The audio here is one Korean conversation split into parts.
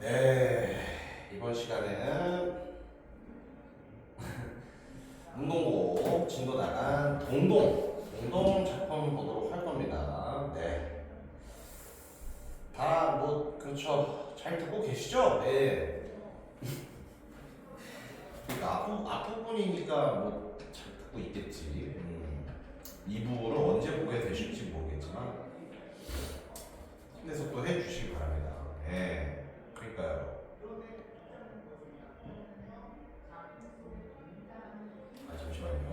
네, 이번 시간에는 운동곡 진도 나간 동동 작품 보도록 할 겁니다. 네, 다 뭐 그렇죠. 잘 듣고 계시죠? 네. 그러니까 앞부분이니까 뭐 잘 듣고 있겠지. 이 부분을 언제 보게 되실지 모르겠지만 힘내서 또 해주시기 바랍니다. 네, 그러니까요. 아, 잠시만요.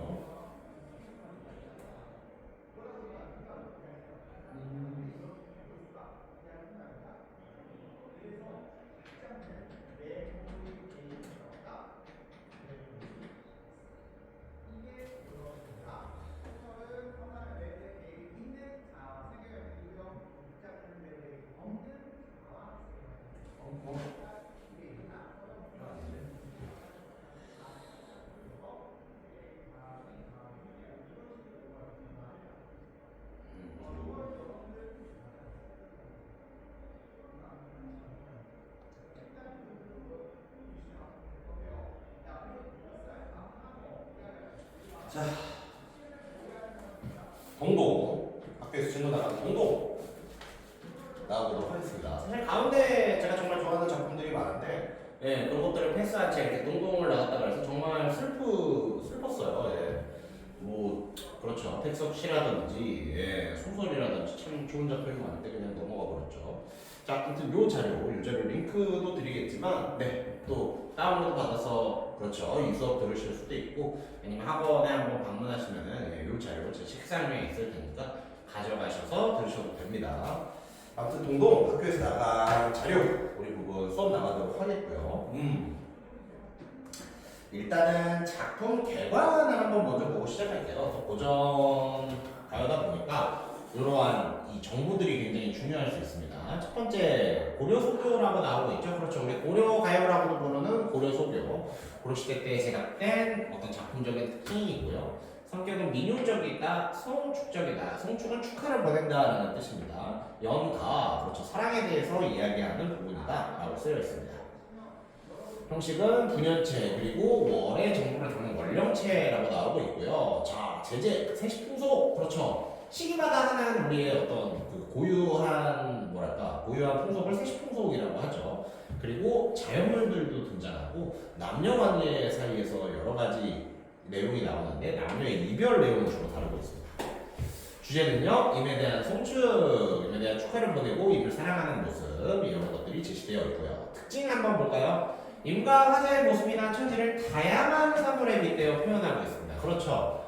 자, 동동 학교에서 진도 나간 동동 나오도록 하겠습니다. 사실 가운데 제가 정말 좋아하는 작품들이 많은데 그런 것들을 패스한 채 이렇게 동동을 나갔다가 해서 정말 슬펐어요. 뭐 그렇죠. 택석시라든지 소설이라든지 참 좋은 작품이 많은데 그냥 넘어가 버렸죠. 자, 아무튼 요 자료 링크도 드리겠지만 또 다운로드 받아서 그렇죠. 이 수업 들으실 수도 있고 아니면 학원에 한번 방문하시면은 요 자료 제 책상 위에 있을 테니까 가져가셔서 들으셔도 됩니다. 아무튼 동동 학교에서 나간 자료 우리 부분 수업 나가도록 하겠고요. 일단은 작품 개관을 한번 먼저 보고 시작할게요. 고전 가요다 보니까 이러한 이 정보들이 굉장히 중요할 수 있습니다. 첫 번째 고려 소교라고 나오고 있죠. 그렇죠. 우리 고려 가요라고도 부르는 고려 소교. 고려시대 때 제작된 어떤 작품적인 특징이고요. 성격은 민요적이다, 성축적이다. 성축은 축하를 보낸다라는 뜻입니다. 연가, 그렇죠. 사랑에 대해서 이야기하는 부분이다라고 쓰여 있습니다. 형식은 분연체 그리고 월의 정보를 담는 원령체라고 나오고 있고요. 자, 제재, 세시풍속 그렇죠. 시기마다 하는 우리의 어떤 그 고유한 풍속을 세시풍속이라고 하죠. 그리고 자연물들도 등장하고 남녀관계 사이에서 여러 가지 내용이 나오는데 남녀의 이별 내용을 주로 다루고 있습니다. 주제는요, 임에 대한 송축, 임에 대한 축하를 보내고 임을 사랑하는 모습 이런 것들이 제시되어 있고요. 특징 한번 볼까요? 임과 화자의 모습이나 처지를 다양한 사물에 빗대어 표현하고 있습니다. 그렇죠.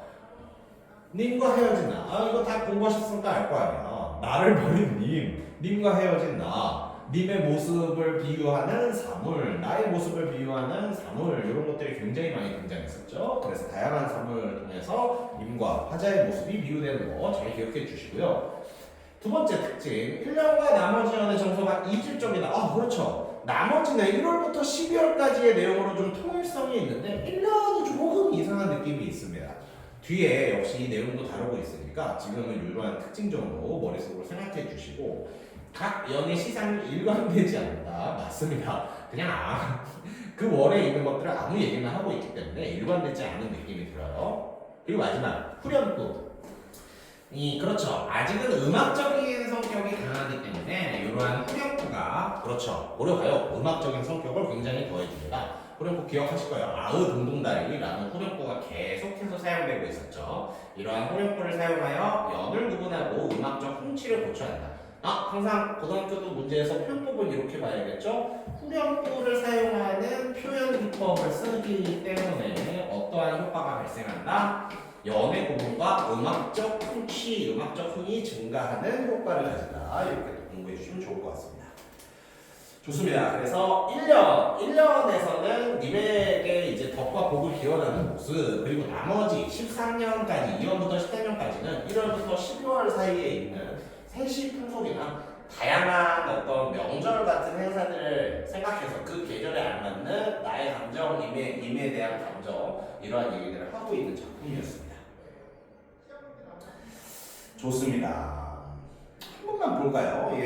님과 헤어진 나. 이거 다 공부하셨으니까 알 거 아니야. 나를 버린 님과 헤어진 나. 님의 모습을 비유하는 사물, 나의 모습을 비유하는 사물 이런 것들이 굉장히 많이 등장했었죠. 그래서 다양한 사물을 통해서 님과 화자의 모습이 비유되는 거 잘 기억해 주시고요. 두 번째 특징, 1년과 나머지 년의 정서가 이질적이다. 그렇죠. 나머지는 1월부터 12월까지의 내용으로 좀 통일성이 있는데 1년이 조금 이상한 느낌이 있습니다. 뒤에 역시 이 내용도 다루고 있으니까 지금은 이러한 특징 정도 머릿속으로 생각해 주시고 각 연의 시상이 일관되지 않는다. 맞습니다. 그냥 그 월에 있는 것들을 아무 얘기나 하고 있기 때문에 일관되지 않은 느낌이 들어요. 그리고 마지막 후렴구. 그렇죠. 아직은 음악적인 성격이 강하기 때문에 이러한 후렴구가 그렇죠. 고려가요. 음악적인 성격을 굉장히 더해줍니다. 후렴구 기억하실 거예요. 아으 동동다리라는 후렴구가 계속해서 사용되고 있었죠. 이러한 후렴구를 사용하여 연을 구분하고 음악적 흠치를 고쳐야 한다. 항상 고등학교도 문제에서 표현법은 이렇게 봐야겠죠. 후렴구를 사용하는 표현 기법을 쓰기 때문에 어떠한 효과가 발생한다? 연의 구분과 음악적 흥취, 음악적 흥이 증가하는 효과를 가진다. 이렇게 또 공부해 주시면 좋을 것 같습니다. 좋습니다. 그래서 1년에서는 님에게 이제 덕과 복을 기원하는 모습, 그리고 나머지 13년까지, 2년부터 14년까지는 1월부터 12월 사이에 있는 세시 풍속이나 다양한 어떤 명절 같은 행사들을 생각해서 그 계절에 알맞는 나의 감정, 님에 대한 감정, 이러한 얘기들을 하고 있는 작품이었습니다. 좋습니다. 한 번만 볼까요?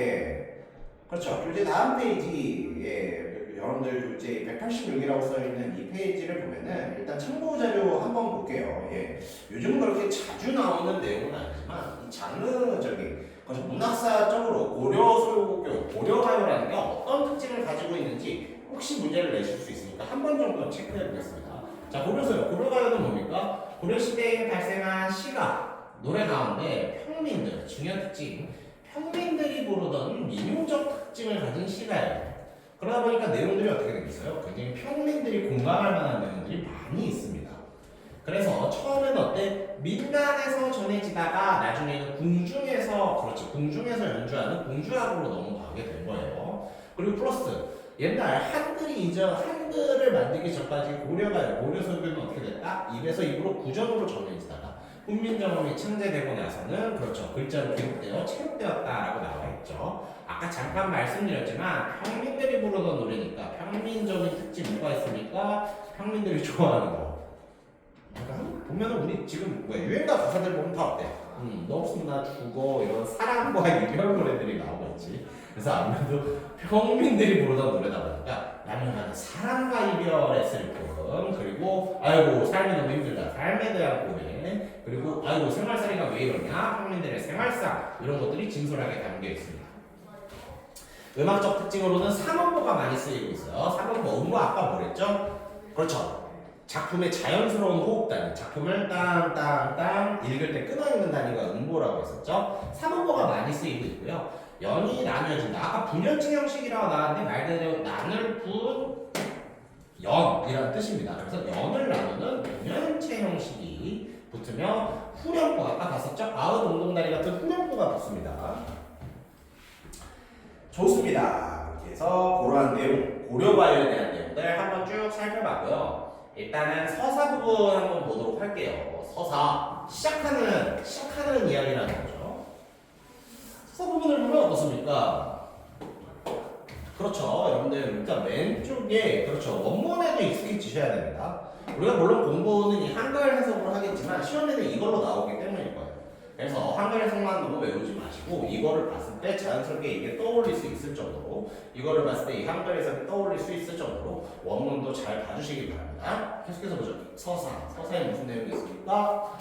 그렇죠. 교재 다음 페이지에 여러분들 이제 186이라고 써있는 이 페이지를 보면은 일단 참고 자료 한번 볼게요. 예. 요즘은 그렇게 자주 나오는 내용은 아니지만 이 장르적인 문학사적으로 고려 소유교, 고려가요라는 게 어떤 특징을 가지고 있는지 혹시 문제를 내실 수 있으니까 한 번 정도 체크해 보겠습니다. 자, 고려소요. 고려가요는 뭡니까? 고려시대에 발생한 시가 노래 가운데 평민들, 중요한 특징, 평민들이 부르던 민요적 특징을 가진 시가예요. 그러다 보니까 내용들이 어떻게 되겠어요? 굉장히 평민들이 공감할 만한 내용들이 많이 있습니다. 그래서 처음에는 어때? 민간에서 전해지다가 나중에는 궁중에서, 그렇지, 궁중에서 연주하는 궁주악으로 넘어가게 된 거예요. 그리고 플러스 옛날 한글을 만들기 전까지 고려가요, 고려소교는 어떻게 됐다? 입에서 입으로 구전으로 전해지다가 훈민정음이 창제되고 나서는 그렇죠, 글자로 기록되어 체육되었다라고 나와 있죠. 아까 잠깐 말씀드렸지만 평민들이 부르던 노래니까 평민적인 특징 뭐가 있습니까? 평민들이 좋아하는 거. 보면은 우리 지금 유행가 가사들 보면 다 어때? 너 없으면 나 죽어, 이런 사랑과 이별 노래들이 나오고 있지. 그래서 아무래도 평민들이 부르던 노래다 보니까 나는 사랑과 이별의 슬픔, 그리고 아이고 삶이 너무 힘들다, 삶에 대한 고백, 그리고 아이고 생활살이가 왜 이러냐, 평민들의 생활상, 이런 것들이 진솔하게 담겨 있습니다. 음악적 특징으로는 삼음보가 많이 쓰이고 있어요. 삼음보, 음보 아까 뭐랬죠? 그렇죠. 작품의 자연스러운 호흡 단위, 작품을 땅땅땅 읽을 때 끊어있는 단위가 음보라고 했었죠. 삼음보가 많이 쓰이고 있고요. 연이 나뉘어진다. 아까 분연칭 형식이라고 나왔는데 말 그대로 나눌 분 연이라는 뜻입니다. 그래서 연을 나누는 분연체 형식이 붙으면 후렴구, 아까 봤었죠? 아우 동동다리 같은 후렴구가 붙습니다. 좋습니다. 이렇게 해서 그러한 내용, 고려가요에 대한 내용들 한번 쭉 살펴봤고요. 일단은 서사 부분 한번 보도록 할게요. 서사, 시작하는 이야기라는 거죠. 서사 부분을 보면 어떻습니까? 그렇죠. 여러분들 일단 왼쪽에, 그렇죠, 원문에도 익숙해지셔야 됩니다. 우리가 물론 공부는 이 한글 해석으로 하겠지만 시험에는 이걸로 나오기 때문일 거예요. 그래서 한글 해석만 너무 외우지 마시고 이거를 봤을 때 자연스럽게 이게 떠올릴 수 있을 정도로, 이거를 봤을 때 이 한글 해석이 떠올릴 수 있을 정도로 원문도 잘 봐주시기 바랍니다. 계속해서 보죠. 서사에 무슨 내용이 있습니까?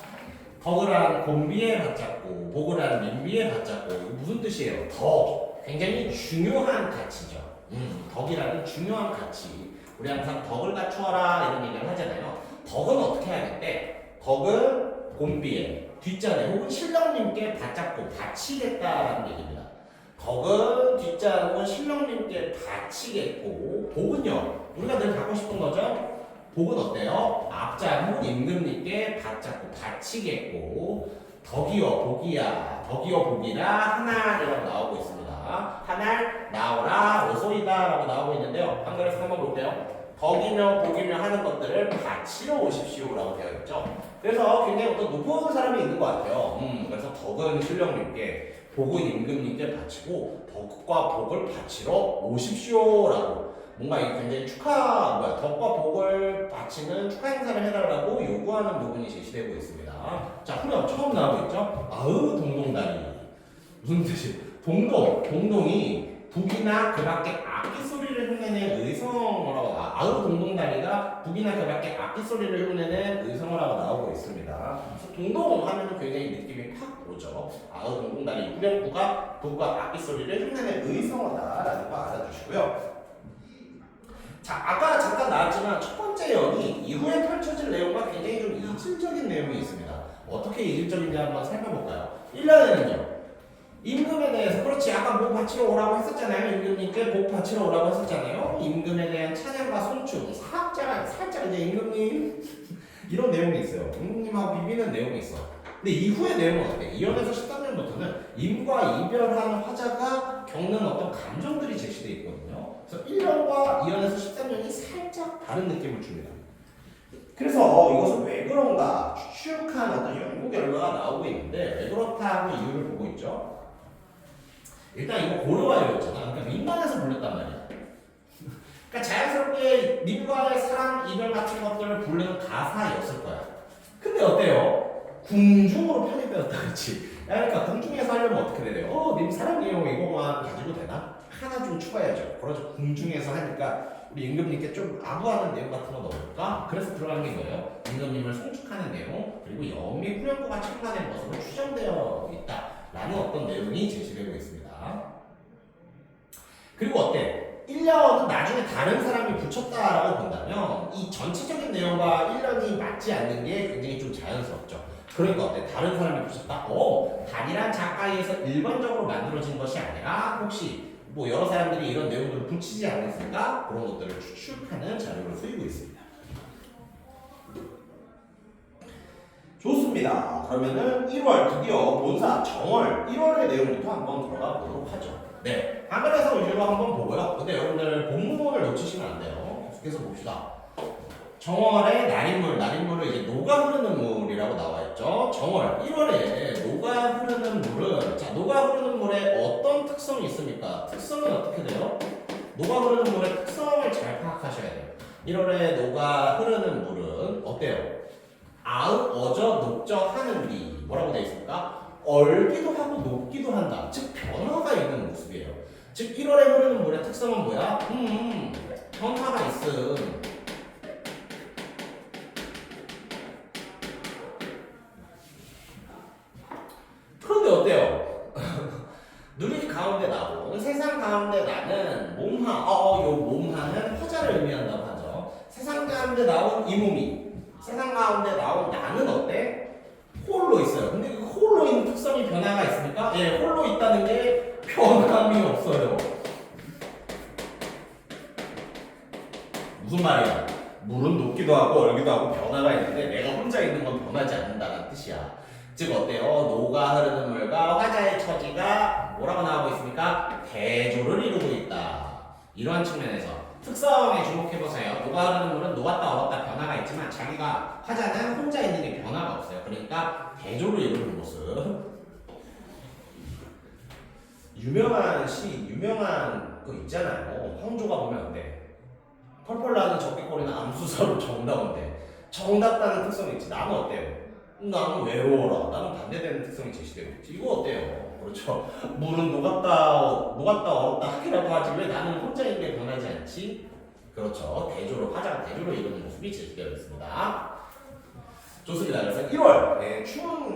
덕을한 곤비에 받잡고 복을한 민비에 받잡고, 이거 무슨 뜻이에요? 덕, 굉장히 중요한 가치죠. 덕이라는 중요한 가치. 우리 항상 덕을 갖추어라 이런 얘기를 하잖아요. 덕은 어떻게 하겠대? 덕은 곤비에, 뒷자리 혹은 신령님께 받잡고 바치겠다라는 얘기입니다. 덕은 뒷자리 혹은 신령님께 바치겠고, 복은요, 우리가 늘 갖고 싶은 거죠. 복은 어때요? 앞자리 혹은 임금님께 받잡고 바치겠고, 덕이여 복이야, 덕이여 복이라 하나라고 나오고 있습니다. 하날 나오라 오소이다 라고 나오고 있는데요. 한글에서 한번 볼게요. 덕이며 복이며 하는 것들을 바치러 오십시오 라고 되어 있죠. 그래서 굉장히 어떤 높은 사람이 있는 것 같아요. 그래서 덕은 신령님께, 복은 임금님께 바치고 덕과 복을 바치러 오십시오 라고, 뭔가 이게 굉장히 덕과 복을 바치는 축하 행사를 해달라고 요구하는 부분이 제시되고 있습니다. 자, 후렴 처음 나오고 있죠. 아으 동동다리, 무슨 뜻이? 동동이 북이나 그 밖에 악기 소리를 흉내낸 의성어라고, 아으 동동다리가 북이나 그 밖에 악기 소리를 흉내낸 의성어라고 나오고 있습니다. 그래서 동동 하면 굉장히 느낌이 팍 오죠. 아으 동동다리 후렴구가 북과 악기 소리를 흉내낸 의성어다라는 거 알아두시고요. 자, 아까 잠깐 나왔지만 첫 번째 연이 이후에 펼쳐질 내용과 굉장히 좀 이질적인 내용이 있습니다. 어떻게 이질적인지 한번 살펴볼까요? 1년에는요. 임금에 대해서, 그렇지, 아까 뭐 바치러 오라고 했었잖아요. 임금님께 복 바치러 오라고 했었잖아요. 임금에 대한 찬양과 송축, 살짝 이제 임금님 이런 내용이 있어요. 임금님하고 비비는 내용이 있어. 근데 이후의 내용은 어떻게? 2년에서 13년부터는 임과 이별한 화자가 겪는 어떤 감정들이 제시되어 있거든요. 그래서 1년과 2년에서 13년이 살짝 다른 느낌을 줍니다. 그래서 이것은 왜 그런가 추측한 어떤 연구 결과가 나오고 있는데, 왜 그렇다고 이유를 보고 있죠. 일단 이거 고려가요였잖아. 그러니까 민간에서 불렀단 말이야. 그러니까 자연스럽게 민과의 사랑, 이별 같은 것들을 부르는 가사였을 거야. 근데 어때요? 궁중으로 편입되었다, 그렇지? 그러니까 궁중에서 하려면 어떻게 돼요? 님 사랑해요 이거만 가지고 되나? 하나 좀 좀 추가해야죠. 그러죠. 궁중에서 하니까 우리 임금님께 좀 아부하는 내용 같은 거 넣을까? 그래서 들어간 게 뭐예요? 임금님을 송축하는 내용, 그리고 영미 후렴구가 첨가된 것으로 추정되어 있다라는 어떤 내용이 제시되고 있습니다. 그리고 어때? 1년은 나중에 다른 사람이 붙였다라고 본다면 이 전체적인 내용과 1년이 맞지 않는 게 굉장히 좀 자연스럽죠. 그러니까 어때? 다른 사람이 붙였다? 단일한 작가에 의해서 일반적으로 만들어진 것이 아니라 혹시 뭐 여러 사람들이 이런 내용들을 붙이지 않았을까? 그런 것들을 추측하는 자료를 쓰이고 있습니다. 좋습니다. 그러면은 1월 드디어 본사 정월 1월의 내용부터 한번 들어가 보도록 하죠. 네, 한글에서 위주로 한번 보고요. 근데 여러분들 본문을 놓치시면 안 돼요. 계속해서 봅시다. 정월의 날인물을 이제 녹아 흐르는 물이라고 나와 있죠. 정월 1월에 녹아 흐르는 물은 자, 녹아 흐르는 물에 어떤 특성이 있습니까? 특성은 어떻게 돼요? 녹아 흐르는 물의 특성을 잘 파악하셔야 돼요. 1월에 녹아 흐르는 물은 어때요? 아읍, 어저, 녹저 하는 리 뭐라고 되어 있습니까? 얼기도 하고 녹기도 한다. 즉 변화가 있는 모습이에요. 즉 1월에 흐르는 물의 특성은 뭐야? 변화가 있음. 그런데 어때요? 누리 가운데 나고 세상 가운데 나는 몸하. 요 몸하는 화자를 의미한다고 하죠. 세상 가운데 나온 이 몸이 세상 가운데 나온 나는 어때? 홀로 있어요. 근데 그 홀로 있는 특성이 변화가 있습니까? 예, 홀로 있다는 게 변함이 없어요. 무슨 말이야? 물은 녹기도 하고 얼기도 하고 변화가 있는데 내가 혼자 있는 건 변하지 않는다는 뜻이야. 즉 어때요? 녹아 흐르는 물과 화자의 처지가 뭐라고 나오고 있습니까? 대조를 이루고 있다. 이러한 측면에서 특성에 주목해보세요. 녹아 흐르는 물은 녹았다 얼었다 변화가 있지만 자기가 화자는 혼자 있는 게 변화가 없어요. 그러니까 대조를 이루는 모습. 유명한 거 있잖아요. 황조가 보면 안 돼. 펄펄 나는 적개꼬리는 암수사로 정답인데 정답다는 특성이 있지. 나는 어때요? 나는 외로워라. 나는 반대되는 특성이 제시되고 있지. 이거 어때요? 그렇죠. 물은 녹았다 얼었다 하기라도 하지 왜 나는 혼자 있는 게 변하지 않지? 그렇죠. 화자가 대조로 이루는 모습이 제시되어 있습니다. 좋습니다. 그래서 1월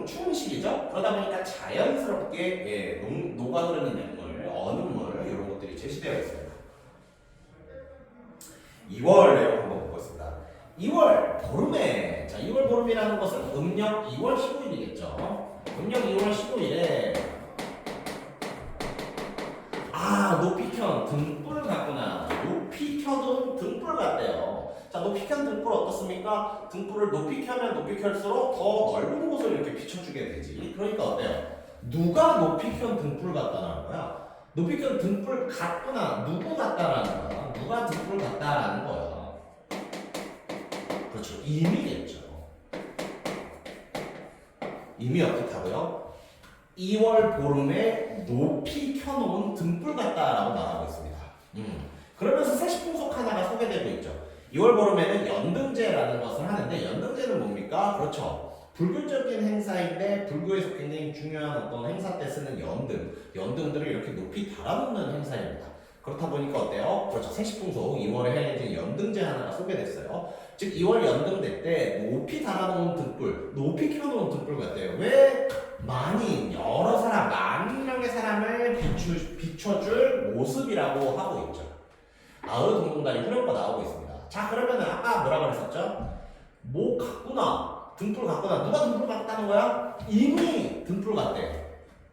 추운 시기죠. 그러다 보니까 자연스럽게 녹아 흐르는 냇물, 어는 물 이런 것들이 제시되어 있습니다. 2월 내용 한번 보겠습니다. 2월 보름에 2월 보름이라는 것은 음력 2월 15일이겠죠. 음력 2월 15일에 높이 켠 등불 같구나. 높이 켜둔 등불 같대요. 자, 높이 켠 등불 어떻습니까? 등불을 높이 켜면 높이 켤수록 더 넓은 곳을 이렇게 비춰주게 되지. 그러니까 어때요? 누가 높이 켠 등불 같다라는 거야? 높이 켠 등불 같구나. 누구 같다라는 거야? 누가 등불 같다라는 거야? 그렇죠. 임이겠죠. 임이 어떻다고요? 2월 보름에 높이 켜놓은 등불 같다라고 말하고 있습니다. 그러면서 세시풍속 하나가 소개되고 있죠. 2월 보름에는 연등제라는 것을 하는데 연등제는 뭡니까? 그렇죠. 불교적인 행사인데 불교에서 굉장히 중요한 어떤 행사 때 쓰는 연등들을 이렇게 높이 달아놓는 행사입니다. 그렇다 보니까 어때요? 그렇죠. 세시풍속 2월에 해야지 연등제 하나가 소개됐어요. 즉 2월 연등대 때 높이 달아놓은 등불, 높이 켜놓은 등불 같아요. 왜? 여러 사람, 많은 명의 사람을 비춰줄 모습이라고 하고 있죠. 아으 동동다리 후렴구 나오고 있습니다. 자, 그러면 아까 뭐라 그랬었죠? 뭐 같구나, 등불 같구나. 누가 등불 같다는 거야? 이미 등불 같대.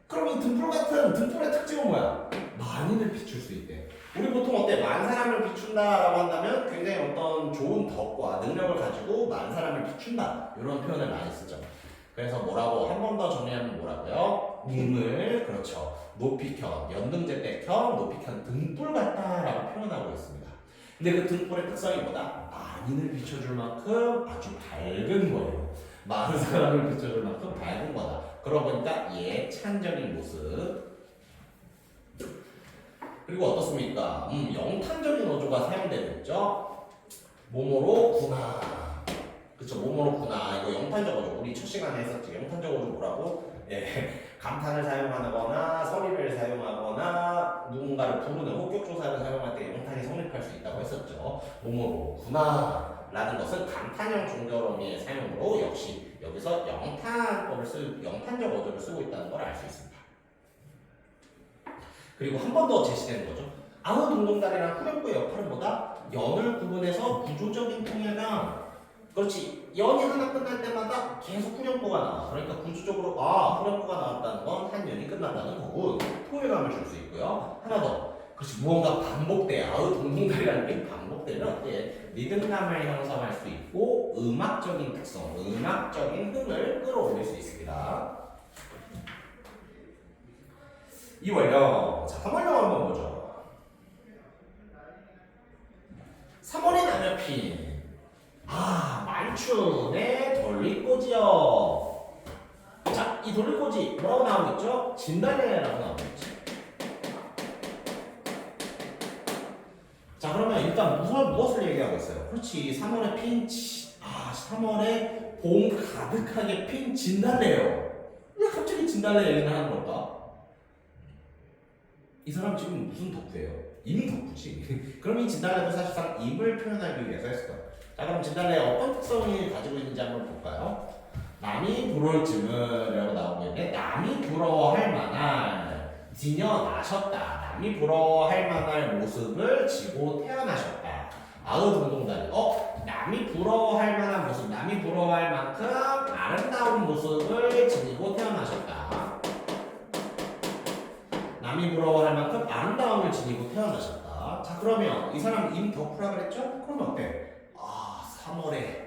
그럼 이 등불 같은 등불의 특징은 뭐야? 만인을 비출 수 있대. 우리 보통 어때? 만 사람을 비춘다라고 한다면 굉장히 어떤 좋은 덕과 능력을 가지고 만 사람을 비춘다 이런 표현을 많이 쓰죠. 그래서 뭐라고 한 번 더 정리하면 뭐라고요? 님을 그렇죠. 높이 켠 연등제 때 켠 높이 켠 등불 같다라고 표현하고 있습니다. 근데 그 등불의 특성이 뭐다? 만인을 비춰줄 만큼 아주 밝은 거예요. 많은 사람을 비춰줄 만큼 밝은 거다. 그러고 보니까 예찬적인 모습. 그리고 어떻습니까? 영탄적인 어조가 사용되고 있죠. 뭐뭐로 구나. 그쵸, 뭐뭐로 구나. 이거 영탄적 어조. 우리 첫 시간에 했었지. 영탄적 어조 뭐라고? 감탄을 사용하거나 서리를 사용하거나 누군가를 부르는 호격조사를 사용할 때 영탄이 성립할 수 있다고 했었죠. 뭐뭐로구나 라는 것은 감탄형 종결어미의 사용으로 역시 여기서 영탄적 어조를 쓰고 있다는 걸 알 수 있습니다. 그리고 한 번 더 제시되는 거죠. 아우 동동다리랑 후렴구의 역할은 뭐다? 연을 구분해서 구조적인 통일감. 그렇지. 연이 하나 끝날 때마다 계속 후렴구가 나와. 그러니까 구조적으로 후렴구가 나왔다는 건 한 연이 끝난다는 거고 통일감을 줄 수 있고요. 하나 더. 그렇지. 무언가 반복돼. 아우 동동다리라는 게 반복되면 어때? 리듬감을 형성할 수 있고 음악적인 특성, 음악적인 흥을 끌어올릴 수 있습니다. 이 원령. 자, 3원령 한번 보죠. 3월의 남녀핀. 만춘의 돌리꼬지요. 자, 이 돌리꼬지 뭐라고 나오고 있죠? 진달래라고 나오고 있죠. 자, 그러면 일단 무엇을 얘기하고 있어요? 그렇지, 3월의 핀, 3월에 봄 가득하게 핀 진달래요. 왜 갑자기 진달래 얘기를 하는 걸까? 이 사람 지금 무슨 덕후예요? 임 덕후지. 그럼 이 진달래도 사실상 임을 표현하기 위해서 했을 거예요. 자, 그럼 진달래 어떤 특성이 가지고 있는지 한번 볼까요? 남이 부러울 즈음이라고 나오고 있는데 남이 부러워할 만한 지녀나셨다. 남이 부러워할 만한 모습을 지고 태어나셨다. 동동다리. 남이 부러워할 만한 모습, 남이 부러워할 만큼 아름다운 모습을 지니고 태어나셨다. 남이 부러워할 만큼 아름다움을 지니고 태어나셨다. 자, 그러면 이 사람 임 덕후라 그랬죠? 그럼 어때? 3월에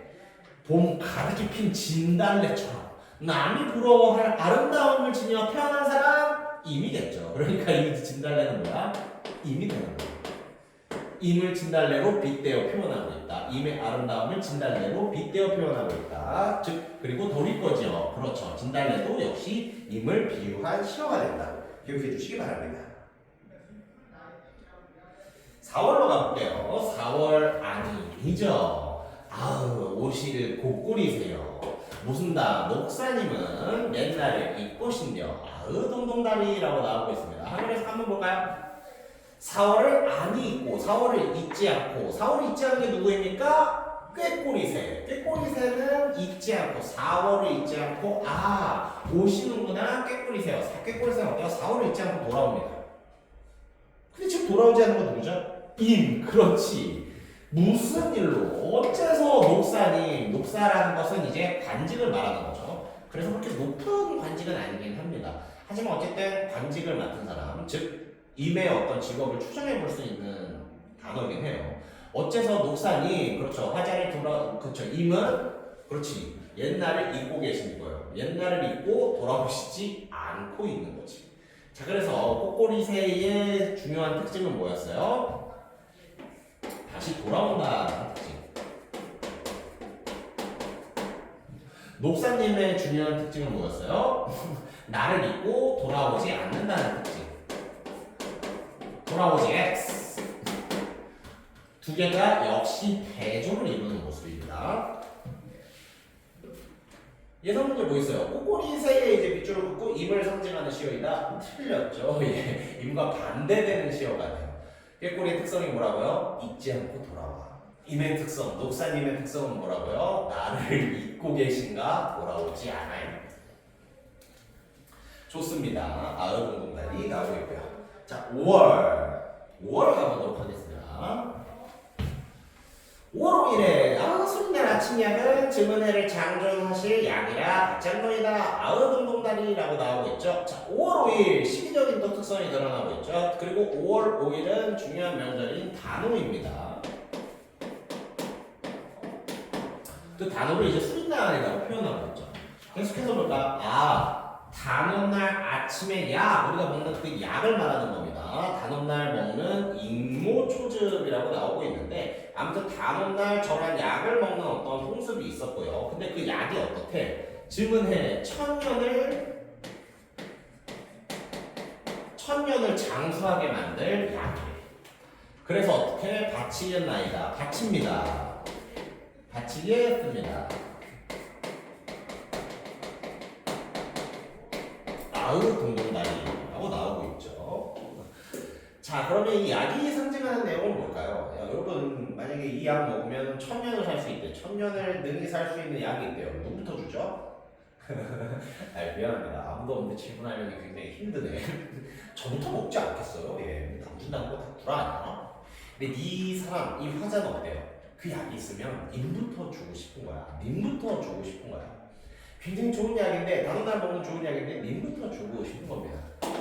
봄 가득히 핀 진달래처럼 남이 부러워할 아름다움을 지니어 태어난 사람 임이겠죠. 그러니까 이 진달래는 뭐야? 임이 되는 거야. 임을 진달래로 빗대어 표현하고 있다. 임의 아름다움을 진달래로 빗대어 표현하고 있다. 즉 그리고 도리꺼지요. 그렇죠. 진달래도 역시 임을 비유한 시어가 된다. 기억해 주시기 바랍니다. 4월로 가볼게요. 4월 아니죠. 옷을 곧꾸리세요. 모순다 녹사님은 옛날에 입고신려. 동동다리라고 나오고 있습니다. 한글에서 한번 볼까요? 4월을 아니 잊고 4월을 잊지 않고 4월을 잊지 않는 게 누구입니까? 꾀꼬리새. 꾀꼬리새는 잊지 않고 4월을 잊지 않고 오시는구나. 꾀꼬리새요. 꾀꼬리새는 어때요? 4월을 잊지 않고 돌아옵니다. 근데 지금 돌아오지 않는 건 누구죠? 그렇지. 무슨 일로 어째서 녹사라는 것은 이제 관직을 말하는 거죠. 그래서 그렇게 높은 관직은 아니긴 합니다. 하지만 어쨌든 관직을 맡은 사람, 즉 임의 어떤 직업을 추정해 볼 수 있는 단어이긴 해요. 어째서 녹사니 그렇죠. 화자를 그렇죠. 임은 그렇지. 옛날을 잊고 계신 거예요. 옛날을 잊고 돌아오시지 않고 있는 거지. 자, 그래서 꼬꼬리새의 중요한 특징은 뭐였어요? 다시 돌아온다는 특징. 녹사님의 중요한 특징은 뭐였어요? 나를 잊고 돌아오지 않는다는 특징. 돌아오지 X. 두 개가 역시 대조를 이루는 모습입니다. 예상 문제 뭐 있어요? 꼬꼬리새에 이제 밑줄을 긋고 임을 상징하는 시어이다. 틀렸죠. 임과 반대되는 시어가 돼요. 꾀꼬리의 특성이 뭐라고요? 잊지 않고 돌아와. 임의 특성, 녹사님의 특성은 뭐라고요? 나를 잊고 계신가? 돌아오지 않아요. 좋습니다. 동동다리 나오고 있고요. 자, 5월 가보도록 하겠습니다. 5월 5일에 수린날 아침약은 증은해를 장존하실 약이라 박장거이다. 동동다리라고 나오고 있죠. 자, 5월 5일 시기적인 또 특성이 드러나고 있죠. 그리고 5월 5일은 중요한 명절인 단오입니다. 그 단오를 이제 수린날이라고 표현하고 있죠. 계속해서 볼까? 단오날 아침에 우리가 먹는 그 약을 말하는 겁니다. 단오날 먹는 익모초즙이라고 나오고 있는데 아무튼 단오날 저런 약을 먹는 어떤风습이 있었고요. 근데 그 약이 어떻게? 증은해 천년을 장수하게 만들 약이에요. 그래서 어떻게? 바치는 나이다. 바칩니다. 바치게 했습니다. 동동다리라고 나오고 있죠. 자, 그러면 이 약이 상징하는 내용은 뭘까요? 야, 여러분 만약에 이 약 먹으면 1000년을 살 수 있대. 1000년을 능히 살 수 있는 약이 있대요. 누구부터 주죠? 아, 미안합니다. 아무도 없는데 질문하려니 굉장히 힘드네. 저부터 먹지 않겠어요? 예, 남 준다는 거 다 구라 아니야? 근데 이 사람, 이 환자는 어때요? 그 약이 있으면 님부터 주고 싶은 거야. 님부터 주고 싶은 거야. 굉장히 좋은 약인데 다음날 먹는 좋은 약인데 님부터 주고 싶은 겁니다.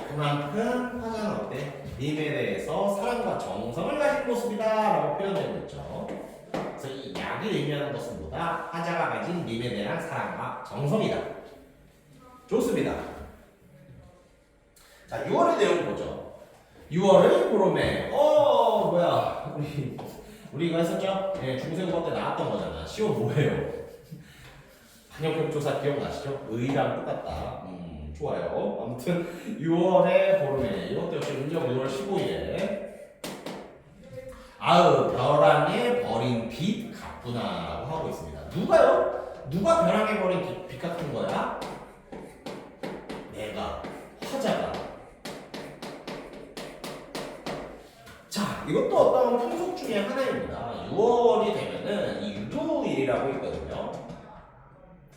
그만큼 화자는 어때? 님에 대해서 사랑과 정성을 가진 모습이다 라고 표현되고 있죠. 그래서 이 약이 의미하는 것은 뭐다? 화자가 가진 님에 대한 사랑과 정성이다. 좋습니다. 자, 6월의 내용 보죠. 6월의 보름에 뭐야 우리 이거 했었죠? 네, 중세국어 때 나왔던 거잖아. 시옷 뭐예요? 반영격 조사 기억나시죠? 의랑 똑같다. 좋아요. 아무튼 6월의 보름에 이것도 역시 음력 6월 15일에 아으 벼랑에 버린 빛 같구나라고 하고 있습니다. 누가요? 누가 벼랑에 버린 빛 같은 거야? 내가 화자가. 자, 이것도 어떤 풍속 중에 하나입니다. 6월이 되면은 이 유두일이라고 있거든요.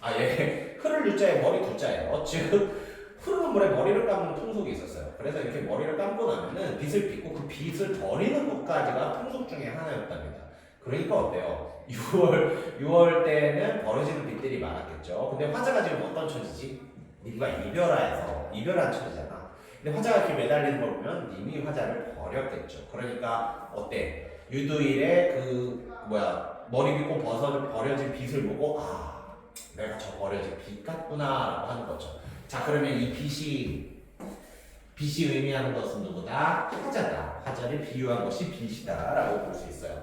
아, 예. 흐를 유자에 머리 두자예요. 즉 흐르는 물에 머리를 감는 풍속이 있었어요. 그래서 이렇게 머리를 감고 나면은 빛을 빚고 그 빛을 버리는 것까지가 풍속 중에 하나였답니다. 그러니까 어때요? 6월 때는 버려지는 빛들이 많았겠죠. 근데 화자가 지금 어떤 처지지? 님과 이별한 처지잖아. 근데 화자가 이렇게 매달리는 걸 보면 님이 화자를 버렸겠죠. 그러니까 어때? 유두일에 머리 빗고 버려진 빛을 보고 내가 저 버려진 빛 같구나 라고 하는 거죠. 자, 그러면 이 빛이 의미하는 것은 누구다? 화자다. 화자를 비유한 것이 빛이다 라고 볼 수 있어요.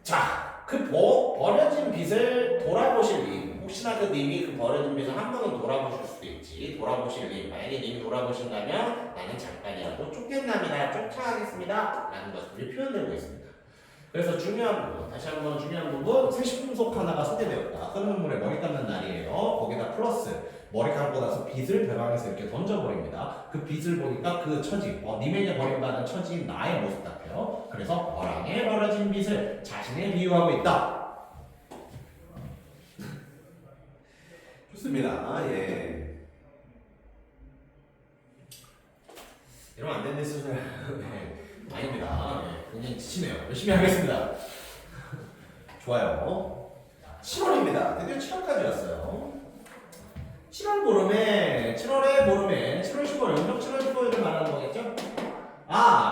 자, 그 버려진 빛을 돌아보실 님, 혹시나 그 님이 그 버려진 빛을 한 번은 돌아보실 수도 있지. 돌아보실 님, 만약에 님이 돌아보신다면 나는 잠깐이라도 쫓겨납니다. 쫓아가겠습니다 라는 것들이 표현되고 있습니다. 그래서 중요한 부분, 다시 한번 중요한 부분, 세시풍속 하나가 소개되었다. 흐르는 물에 머리 감는 날이에요. 거기다 플러스 머리 감고 나서 빛을 벼랑에서 이렇게 던져버립니다. 그 빛을 보니까 그 처지, 님에게 버림받은 처지인 나의 모습 같아요. 그래서 벼랑에 버려진 빛을 자신에 비유하고 있다. 좋습니다. 예. 이러면 안 되는 수술. 네. 아닙니다. 네. 굉장히 지치네요. 열심히 하겠습니다. 좋아요. 7월입니다. 드디어 7월까지 왔어요. 7월의 보름에 7월 15일, 음력 7월 15일을 말하는 거겠죠?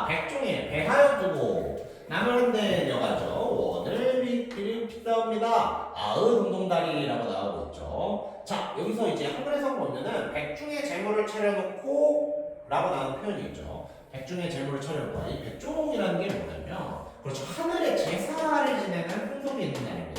백종에 배하여 두고 남을 흔든 여가죠. 원을 비다옵니다. 동동다리라고 나오고 있죠. 자, 여기서 이제 한글에서 보면은 백중의 재물을 차려놓고 라고 나오는 표현이 있죠. 백중의 재물을 차려놓고, 이 백종이라는 게 뭐냐면, 그렇죠, 하늘의 제사를 지내는 풍속이 있는 날입니다.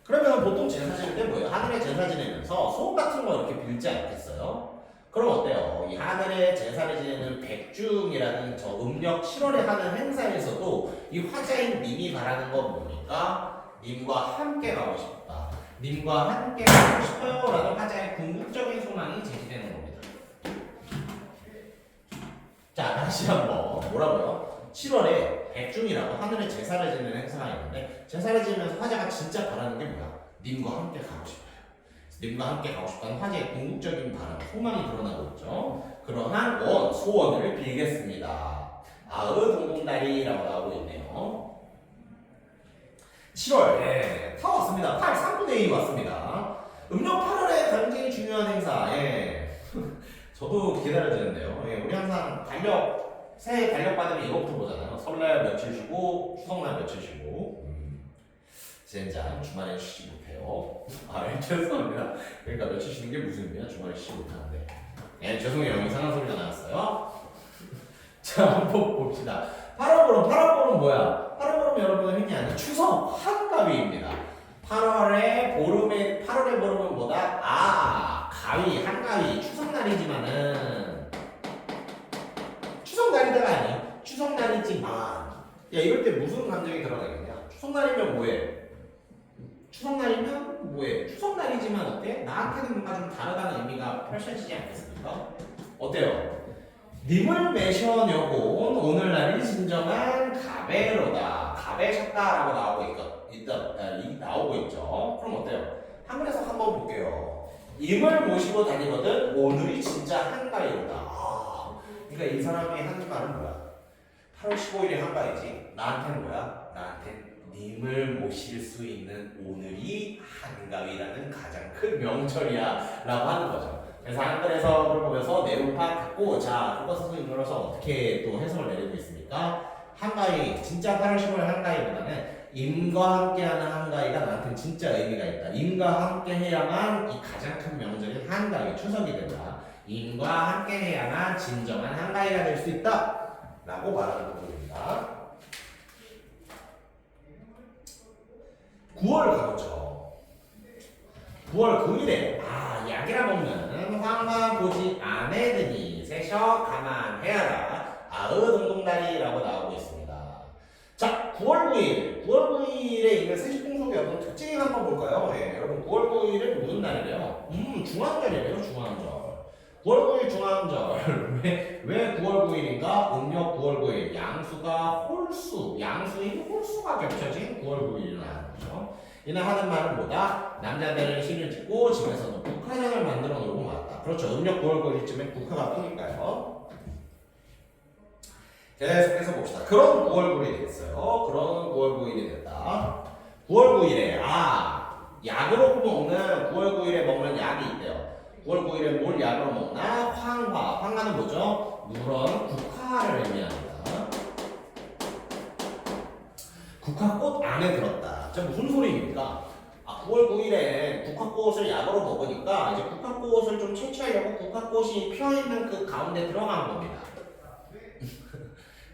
그러면 보통 제사 지낼 때 뭐예요? 하늘의 제사 지내면서 소원 같은 거 이렇게 빌지 않겠어요? 그럼 어때요? 이 하늘의 제사를 지내는 백중이라는 저 음력 7월에 하는 행사에서도 이 화자인 님이 바라는 건 뭡니까? 님과 함께 가고 싶다. 님과 함께 가고 싶어요 라는 화자의 궁극적인 소망이 제시되는 겁니다. 자, 다시 한번 뭐라고요? 7월에 백중이라고 하늘의 제사를 지내는 행사가 있는데, 제사를 지내면서 화자가 진짜 바라는 게 뭐야? 님과 함께 가고 싶어요. 님과 함께 가고 싶다는 화자의 궁극적인 바람, 소망이 드러나고 있죠. 그러한 소원을 빌겠습니다. 동동다리라고 나오고 있네요. 7월, 다 왔습니다. 3분의 1이 왔습니다. 음력 8월에 굉장히 중요한 행사. 저도 기다려지는데요. 우리 항상 새해 달력 받으면 이거부터 보잖아요. 설날 며칠 쉬고, 추석날 며칠 쉬고. 젠장, 주말에 쉬지 못해요. 죄송합니다. 그러니까 며칠 쉬는 게 무슨 의미야? 주말에 쉬지 못하는데. 죄송해요. 이상한 소리가 나왔어요. 자, 한번 봅시다. 8월보름 뭐야? 8월보름 여러분은 흔히 아는 추석 한가위입니다. 8월의 보름은 뭐다? 가위, 한가위, 추석날이지만은 추석날이다가 아니에요. 추석날이지만 이럴 때 무슨 감정이 들어가겠냐? 추석날이면 뭐해? 추석날이면 뭐해? 추석날이지만 어때? 나한테는 뭔가 좀 다르다는 의미가 펼쳐지지 않겠습니까? 어때요? 님을 매셔녀고 오늘날이 진정한 가베로다. 가베셨다라고 나오고 있죠. 그럼 어때요? 한글 해석 한번 볼게요. 임을 모시고 다니거든 오늘이 진짜 한가위로다. 그러니까 이 사람이 하는 말은 뭐야? 8월 15일이 한가위지. 나한테는 뭐야? 나한테 님을 모실 수 있는 오늘이 한가위라는 가장 큰 명절이야 라고 하는 거죠. 그래서 한글 해석을 보면서 내용 파악했고, 자, 그거 선생님으로서 어떻게 또 해석을 내리고 있습니까? 한가위, 진짜 8월 15일 한가위보다는 임과 함께하는 한가위가 나한테는 진짜 의미가 있다. 임과 함께 해야만 이 가장 큰 명절인 한가위, 추석이 된다. 임과 함께 해야만 진정한 한가위가 될 수 있다. 라고 말하는 부분입니다. 9월 가보죠. 9월 9일에 약이라 먹는 황화 보지 않애드니 세셔 가만해야라 동동다리라고 나오고 있습니다. 자, 9월 9일에 있는 세시풍속의 어떤 특징 한번 볼까요? 네, 여러분 9월 9일은 무슨 날이래요? 중앙절이래요. 중앙절. 9월 9일 중앙절. 왜 9월 9일인가? 음력 9월 9일. 양수인 홀수가 겹쳐진 9월 9일이라는 거죠. 이날 하는 말은 뭐다? 남자들은 신을 짓고 집에서는 국화장을 만들어 놓고 말았다. 그렇죠. 음력 9월 9일쯤에 국화가 피니까요. 계속해서 봅시다. 그런 9월 9일이 됐어요. 그런 9월 9일이 됐다. 9월 9일에 약으로 먹는 9월 9일에 먹는 약이 있대요. 9월 9일에 뭘 약으로 먹나? 황화는 뭐죠? 누런 국화를 의미합니다. 국화꽃 안에 들었다. 자, 무슨 소리입니까? 9월 9일에 국화꽃을 약으로 먹으니까 이제 국화꽃을 좀 채취하려고 국화꽃이 피어있는 그 가운데 들어간 겁니다.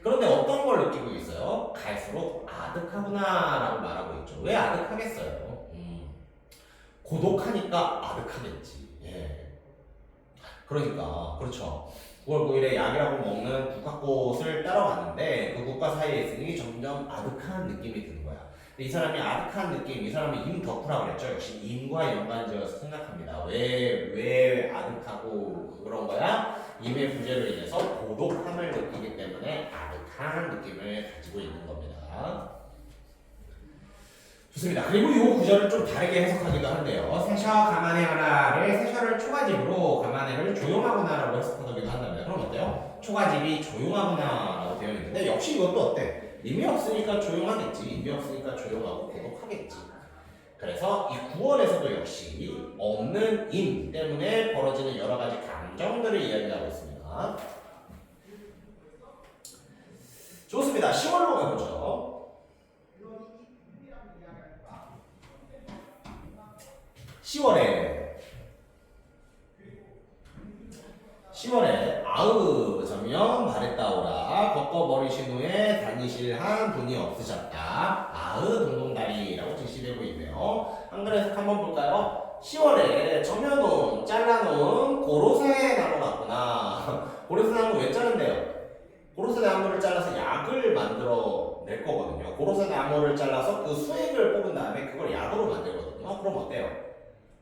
그런데 어떤 걸 느끼고 있어요? 갈수록 아득하구나라고 말하고 있죠. 왜 아득하겠어요? 고독하니까 아득하겠지. 예. 그러니까 그렇죠. 9월 9일에 약이라고 먹는 국화꽃을 따라갔는데 그 국화 사이에 있으니 점점 아득한 느낌이 드는 거야. 근데 이 사람이 아득한 느낌, 이 사람이 임덕후라고 그랬죠. 역시 임과 연관지어서 생각합니다. 왜 아득하고 그런 거야? 임의 부재로 인해서 고독함을 느끼기 때문에 아득한 느낌을 가지고 있는 겁니다. 좋습니다. 그리고 이 구절을 좀 다르게 해석하기도 한데요. 세셔 가만해하라를 세셔를 초가집으로 가만해를 조용하구나라고 해석하기도 한답니다. 그럼 어때요? 초가집이 조용하구나라고 되어 있는데 역시 이것도 어때? 임이 없으니까 조용하겠지. 임이 없으니까 조용하고 고독하겠지. 그래서 이 9월에서도 역시 없는 임 때문에 벌어지는 여러 가지 감정들을 이야기하고 있습니다. 좋습니다. 10월로 가보죠. 10월에 점영 바랬다오라 걷어버리신 후에 다니실 한 분이 없으셨다. 동동다리라고 제시되고 있네요. 한글 해석 한번 볼까요? 10월에 점여놓은 잘라놓은 고로쇠 나무 같구나. 고로쇠 나무 왜 자른대요? 고로쇠 나무를 잘라서 약을 만들어 낼 거거든요. 고로쇠 나무를 잘라서 그 수액을 뽑은 다음에 그걸 약으로 만들거든요. 그럼 어때요?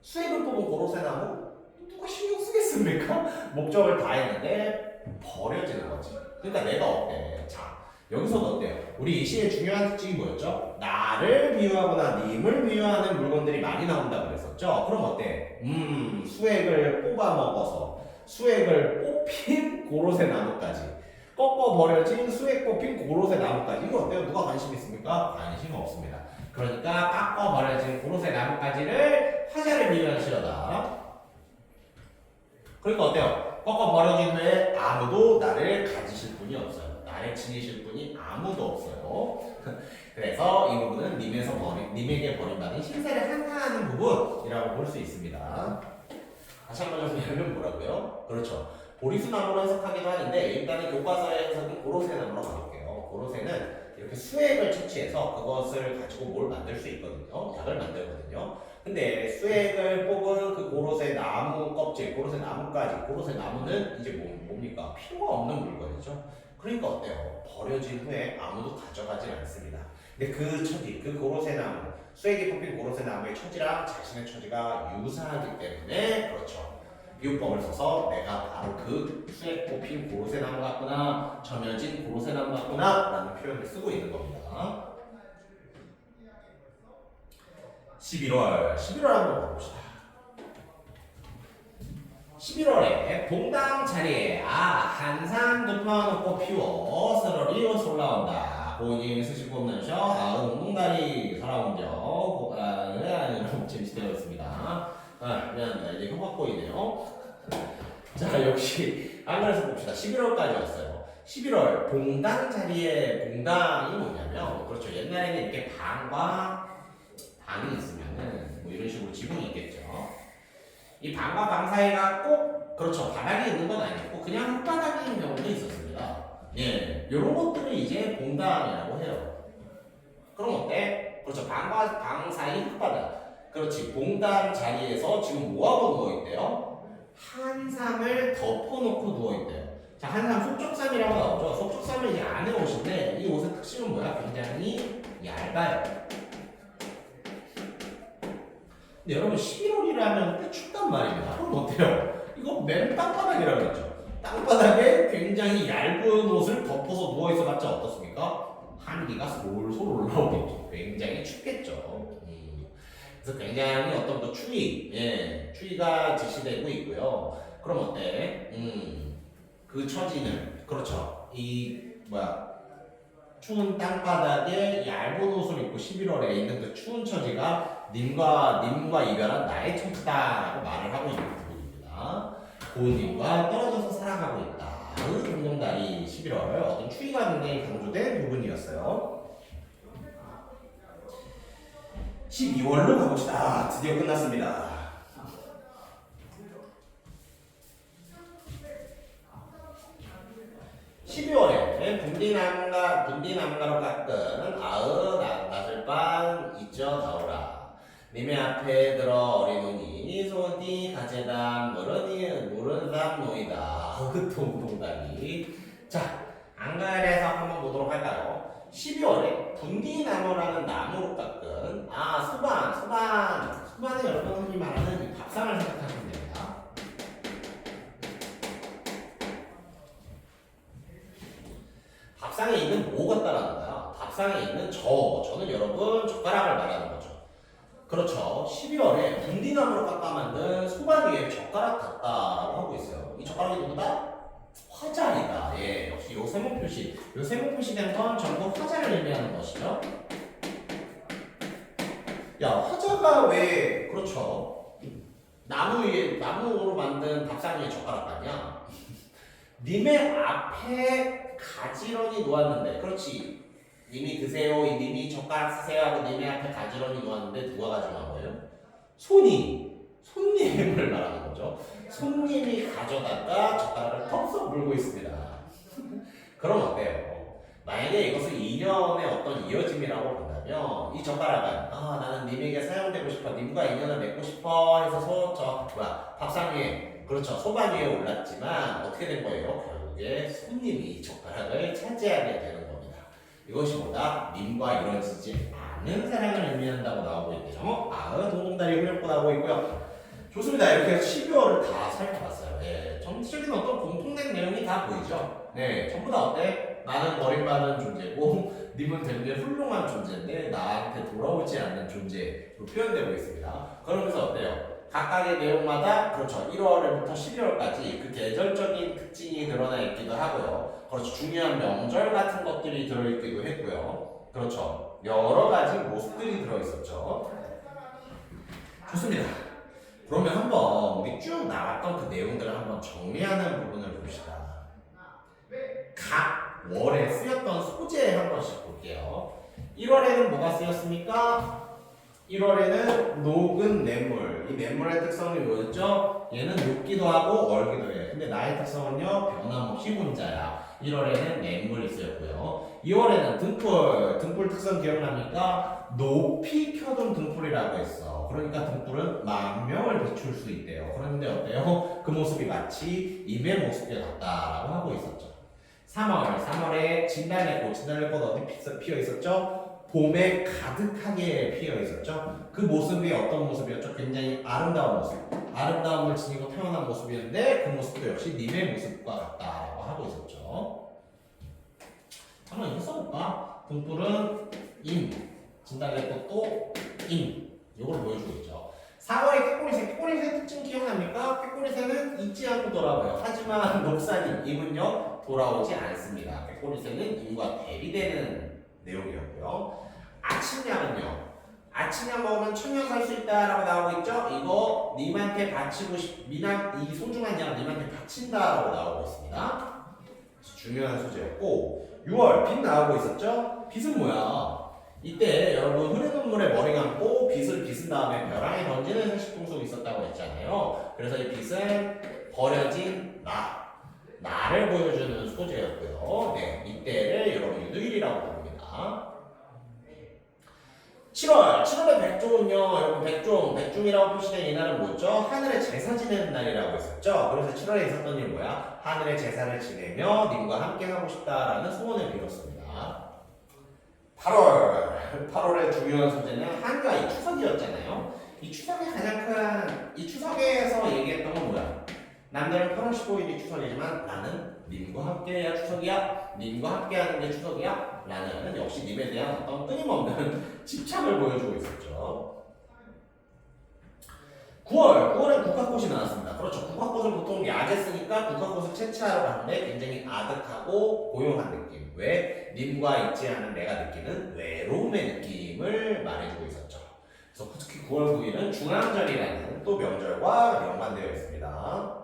수액을 뽑은 고로쇠 나무? 누가 신경 쓰겠습니까? 목적을 다 했는데 버려지는 거지. 그러니까 내가 어때? 자, 여기서도 어때요? 우리 이 시의 중요한 특징이 뭐였죠? 나를 비유하거나 님을 비유하는 물건들이 많이 나온다고 그랬었죠? 그럼 어때? 수액을 뽑아 먹어서 수액을 뽑힌 고로쇠 나무까지 꺾어 버려진 수액 뽑힌 고로쇠 나무까지 이거 어때요? 누가 관심 있습니까? 관심 없습니다. 그러니까 깎아 버려진 고로쇠 나무까지를 화자를 비유한 시어다. 그러니까 어때요? 꺾어 버려진 후에 아무도 나를 가지실 분이 없어요. 나를 지니실 분이 아무도 없어요. 그래서 이 부분은 님에게 버림받은 신세를 한탄하는 부분이라고 볼 수 있습니다. 다시 한번 정리하면 뭐라고요? 그렇죠. 보리수나무로 해석하기도 하는데 일단은 교과서의 해석은 고로쇠나무로 가볼게요. 고로쇠는 이렇게 수액을 채취해서 그것을 가지고 뭘 만들 수 있거든요. 약을 만들거든요. 근데 수액을 뽑은 그 고로쇠 나무 껍질, 고로쇠 나무까지, 고로쇠 나무는 이제 뭡니까? 필요가 없는 물건이죠. 그러니까 어때요? 버려진 후에 아무도 가져가질 않습니다. 근데 그 처지, 그 고로쇠 나무, 수액이 뽑힌 고로쇠 나무의 처지랑 자신의 처지가 유사하기 때문에 그렇죠. 비유법을 써서 내가 바로 그 수액 뽑힌 고로쇠 나무 같구나, 점여진 고로쇠 나무 같구나 라는 표현을 쓰고 있는 겁니다. 11월 한번 가봅시다. 11월에 동당 자리에 한산 높아놓고 피워 서러리 옷 올라온다. 고인이 스시 꼽는셔 운동다리 살아온겨. 재밌게 되어 있습니다. 미안합니다. 이제 흉악보이네요. 자, 역시 한글에서 봅시다. 11월까지 왔어요. 11월 봉당 자리에 봉당이 뭐냐면 그렇죠. 옛날에는 이렇게 방과 방이 있으면은 뭐 이런 식으로 지붕이 있겠죠. 이 방과 방 사이가 꼭 그렇죠. 바닥이 있는 건 아니고 그냥 흙바닥인 경우도 있었습니다. 예, 이런 것들을 이제 봉당이라고 해요. 그럼 어때? 그렇죠. 방과 방 사이 흙바닥. 그렇지. 봉당 자리에서 지금 뭐하고 누워있대요? 한삼을 덮어놓고 누워있대요. 자, 한삼 속적삼이라고 나오죠. 속적삼은 이제 안에 옷인데 이 옷의 특징은 뭐야? 굉장히 얇아요. 근데 여러분 11월이라면 꽤 춥단 말입니다. 그럼 어때요? 이거 맨 땅바닥이라고 했죠. 땅바닥에 굉장히 얇은 옷을 덮어서 누워있어 봤자 어떻습니까? 한기가 솔솔 올라오겠죠. 굉장히 춥겠죠. 그래서 굉장히 어떤 그 추위가 지시되고 있고요. 그럼 어때? 그 처지는 그렇죠. 추운 땅바닥에 얇은 옷을 입고 11월에 있는 그 추운 처지가 님과 이별한 나의 처지다라고 말을 하고 있는 부분입니다. 고은님과 떨어져서 살아가고 있다. 운동다리 11월 어떤 추위가 굉장히 강조된 부분이었어요. 12월로 가봅시다. 드디어 끝났습니다. 12월에 분디나무가로 깎은 낮을밤 잊어 나오라. 님의 앞에 들어 어리노니 소디 가재담 무른담 노이다. 동동다리. 자, 안갈에서 한번 보도록 할까요? 12월에 분디나무라는 나무로 깎은 소반은 여러분 흔히 말하는 이 밥상을 생각하시면 됩니다. 밥상에 있는 뭐 같다라는 거야? 밥상에 있는 저는 여러분 젓가락을 말하는 거죠. 그렇죠. 12월에 분디나무로 깎아 만든 소반 위에 젓가락 같다라고 하고 있어요. 이 젓가락이 누구다? 화자이다. 예, 역시 요 세모 표시된 건 전부 화자를 의미하는 것이죠. 야, 화자가 왜 그렇죠? 나무로 만든 밥상 위에 젓가락 같냐? 님의 앞에 가지런히 놓았는데, 그렇지. 님이 드세요, 님이 젓가락 쓰세요 하고 님의 앞에 가지런히 놓았는데 누가 가져간 거예요? 손님을 말하는 거죠. 손님이 가져다가 젓가락을 턱썩 물고 있습니다. 그럼 어때요? 만약에 이것을 인연의 어떤 이어짐이라고 본다면 이 젓가락은 나는 님에게 사용되고 싶어, 님과 인연을 맺고 싶어 해서 밥상 위에 그렇죠 소반 위에 올랐지만 어떻게 된 거예요? 결국에 손님이 젓가락을 차지하게 되는 겁니다. 이것이 뭐다? 님과 이루어지지 않는 사랑을 의미한다고 나오고 있대요. 동동다리 훈련법 나오고 있고요. 좋습니다. 이렇게 12월을 다 살펴봤어요. 네, 전체적인 어떤 공통된 내용이 다 보이죠? 네, 전부 다 어때? 나는 버림받은 존재고 님은 되게 훌륭한 존재인데 나한테 돌아오지 않는 존재로 표현되고 있습니다. 그러면서 어때요? 각각의 내용마다 그렇죠. 1월부터 12월까지 그 계절적인 특징이 드러나 있기도 하고요. 그렇죠. 중요한 명절 같은 것들이 들어있기도 했고요. 그렇죠. 여러 가지 모습들이 들어있었죠. 좋습니다. 그러면 한번 우리 쭉 나왔던 그 내용들을 한번 정리하는 부분을 봅시다. 각 월에 쓰였던 소재 한 번씩 볼게요. 1월에는 뭐가 쓰였습니까? 1월에는 녹은 냇물. 이 냇물의 특성이 뭐였죠? 얘는 녹기도 하고 얼기도 해요. 근데 나의 특성은요, 변함없이 혼자야. 1월에는 냇물이 쓰였고요. 2월에는 등불 특성 기억납니까? 높이 켜둔 등불이라고 했어. 그러니까 등불은 망명을 비출 수 있대요. 그런데 어때요? 그 모습이 마치 임의 모습과 같다라고 하고 있었죠. 3월에 진달래꽃 어디 피어 있었죠? 봄에 가득하게 피어 있었죠. 그 모습이 어떤 모습이었죠? 굉장히 아름다운 모습. 아름다움을 지니고 태어난 모습이었는데 그 모습도 역시 님의 모습과 같다라고 하고 있었죠. 한번 이거 써볼까? 등불은 임, 진달래꽃 또 임. 이걸 보여주고 있죠. 4월의 꾀꼬리새. 꾀꼬리새 특징 기억납니까? 꾀꼬리새는 잊지 않고 돌아와요. 하지만 녹사님, 임은요 돌아오지 않습니다. 꾀꼬리새는 임과 대비되는 내용이었고요. 아침약은요. 아침약 먹으면 천년 살 수 있다라고 나오고 있죠. 이거 님한테 바치고 이 소중한 약 님한테 바친다라고 나오고 있습니다. 중요한 소재였고 6월 빛 나오고 있었죠. 빛은 뭐야? 이때 여러분 흐르는 눈물에 머리 감고 빛을 빗은 다음에 벼랑에 던지는 세식동속이 있었다고 했잖아요. 그래서 이 빛은 버려진 나를 보여주는 소재였고요. 네, 이때를 여러분 유두일이라고 부릅니다. 7월의 백종은요, 여러분 백종이라고 표시된 이날은 뭐죠? 하늘에 제사 지내는 날이라고 했었죠. 그래서 7월에 있었던 일 뭐야? 하늘에 제사를 지내며 님과 함께 하고 싶다라는 소원을 빌었습니다. 8월의 중요한 소재는 한가 이 추석이었잖아요. 이 추석의 가장 큰, 이 추석에서 얘기했던 건 뭐야? 남들은 8월 15일이 추석이지만 나는 님과 함께해야 추석이야. 님과 함께하는 게 추석이야. 라는 역시 님에 대한 어떤 끊임없는 집착을 보여주고 있었죠. 9월은 국화꽃이 나왔습니다. 그렇죠. 국화꽃을 보통 야제 쓰니까 국화꽃을 채취하러 가는데 굉장히 아득하고 고요한 느낌. 왜? 님과 있지 않은 내가 느끼는 외로움의 느낌을 말해주고 있었죠. 그래서 특히 9월 9일은 중앙절이라는 또 명절과 연관되어 있습니다.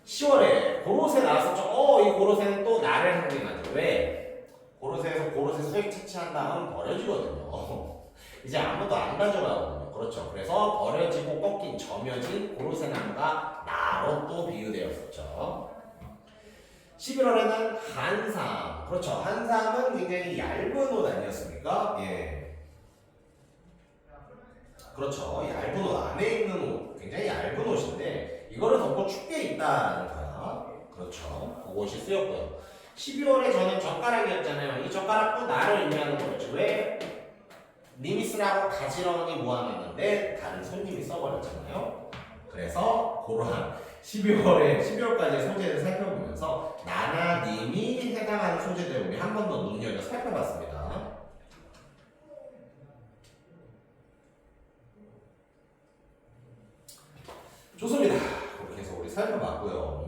10월에 고로쇠 나왔었죠. 이 고로쇠는 또 나를 상징하죠. 왜? 고로쇠에서 고로쇠 수액 채취한 다음 버려지거든요. 이제 아무도 안 가져가거든요. 그렇죠. 그래서 버려지고 꺾인 점여진 고로쇠 나무가 나로 또 비유되었었죠. 11월에는 한삼. 그렇죠. 한삼은 굉장히 얇은 옷 아니었습니까? 예. 그렇죠. 얇은 옷, 안에 있는 옷. 굉장히 얇은 옷인데 이거를 덮고 춥게 입다라는 거야. 그렇죠. 그것이 쓰였고요. 12월에 저는 젓가락이었잖아요. 이 젓가락도 나를 의미하는 거였죠. 왜? 님이 쓰라고 가지런히 모아놨는데 다른 손님이 써버렸잖아요. 그래서 그러한 12월까지의 소재를 살펴보면서 나나 님이 해당하는 소재들을 우리 한 번 더 눈여겨 살펴봤습니다. 좋습니다. 그렇게 해서 우리 살펴봤고요.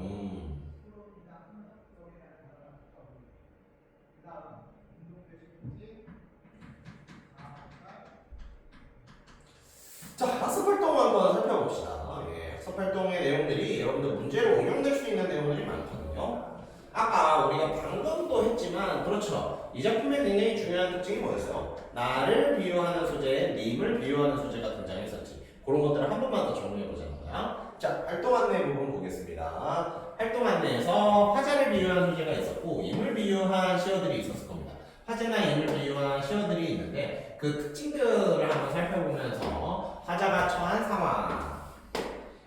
자, 학습활동 한번 살펴봅시다. 예, 학습활동의 내용들이 여러분들 문제로 응용될 수 있는 내용들이 많거든요. 아까 우리가 방금도 했지만 그렇죠. 이 작품의 굉장히 중요한 특징이 뭐였어요? 나를 비유하는 소재에 님을 비유하는 소재가 등장했었지. 그런 것들을 한 번만 더 정리해보자는 거야. 자, 활동 안내 부분 보겠습니다. 활동 안내에서 화자를 비유한 소재가 있었고 임을 비유한 시어들이 있었을 겁니다. 화제나 임을 비유한 시어들이 있는데 그 특징들을 한번 살펴보면서 화자가 처한 상황,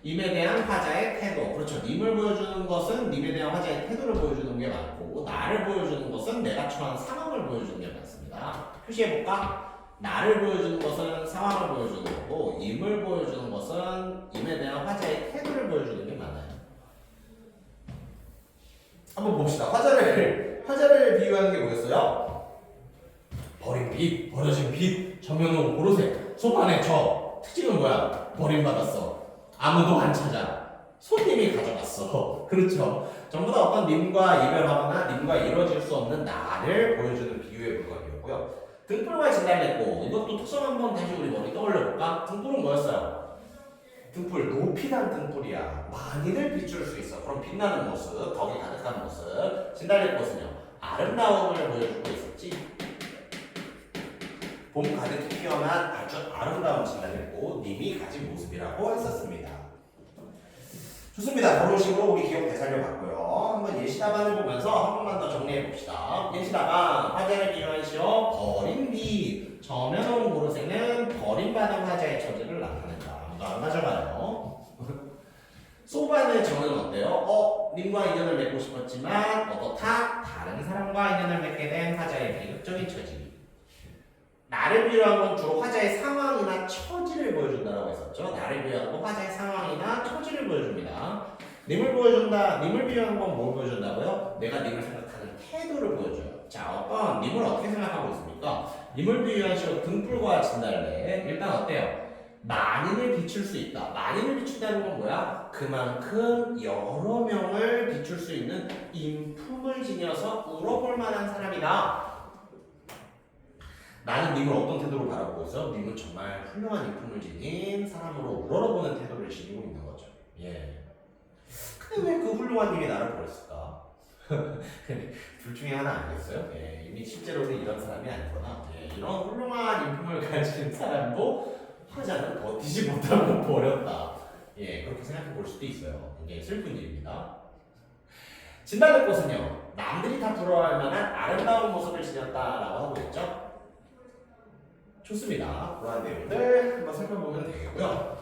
임에 대한 화자의 태도, 그렇죠. 님을 보여주는 것은 님에 대한 화자의 태도를 보여주는 게 많고 나를 보여주는 것은 내가 처한 상황을 보여주는 게 많습니다. 표시해볼까? 나를 보여주는 것은 상황을 보여주는 거고 임을 보여주는 것은 임에 대한 화자의 태도를 보여주는 게 많아요. 한번 봅시다. 화자를 비유하는 게 뭐였어요? 버린 빛, 버려진 빛, 정면으로 고로쇠, 소판에 저. 특징은 뭐야? 버림받았어. 아무도 안 찾아. 손님이 가져갔어. 그렇죠. 전부 다 어떤 님과 이별하거나 님과 이루어질 수 없는 나를 보여주는 비유의 물건이었고요. 등불과 진달래꽃, 이것도 특성 한번 다시 우리 머리 떠올려볼까? 등불은 뭐였어요? 등불, 높이 단 등불이야. 많이들 비출 수 있어. 그럼 빛나는 모습, 덕이 가득한 모습. 진달래꽃은요, 아름다움을 보여주고 있었지. 봄 가득히 피어난 아주 아름다운 진달래꽃, 님이 가진 모습이라고 했었습니다. 좋습니다. 그런 식으로 우리 기억 되살려 봤고요. 한번 예시 답안을 보면서 한 번만 더 정리해 봅시다. 예시 답안, 화자를 비유한 시어 버린 빛. 저면온 고르쇠는 버림받은 화자의 처지를 나타낸다. 아무도 안 가져가요. 소반의 정은 어때요? 님과 인연을 맺고 싶었지만 어떻다? 다른 사람과 인연을 맺게 된 화자의 비극적인 처지. 나를 비유한 건 주로 화자의 상황이나 처지를 보여준다라고 했었죠. 나를 비유한 건 화자의 상황이나 처지를 보여줍니다. 님을 보여준다. 님을 비유한 건 뭘 보여준다고요? 내가 님을 생각하는 태도를 보여줘요. 자, 어떤 님을 어떻게 생각하고 있습니까? 님을 비유한 식으로 등불과 진달래. 일단 어때요? 만인을 비출 수 있다. 만인을 비춘다는 건 뭐야? 그만큼 여러 명을 비출 수 있는 인품을 지녀서 울어볼 만한 사람이다. 나는 님을 어떤 태도로 바라보고 있어? 님은 정말 훌륭한 인품을 지닌 사람으로 우러러보는 태도를 지니고 있는 거죠. 예. 근데 왜 그 훌륭한 님이 나를 버렸을까? 둘 중에 하나 아니겠어요? 예. 이미 실제로는 이런 사람이 아니거나 예. 이런 훌륭한 인품을 가진 사람도 화자는 버티지 못하고 버렸다. 예. 그렇게 생각해 볼 수도 있어요. 굉장히 슬픈 일입니다. 진달래꽃은요. 남들이 다 부러워할 만한 아름다운 모습을 지녔다라고 하고 있죠. 좋습니다. 그러한 내용들 한번 살펴보면 되겠고요.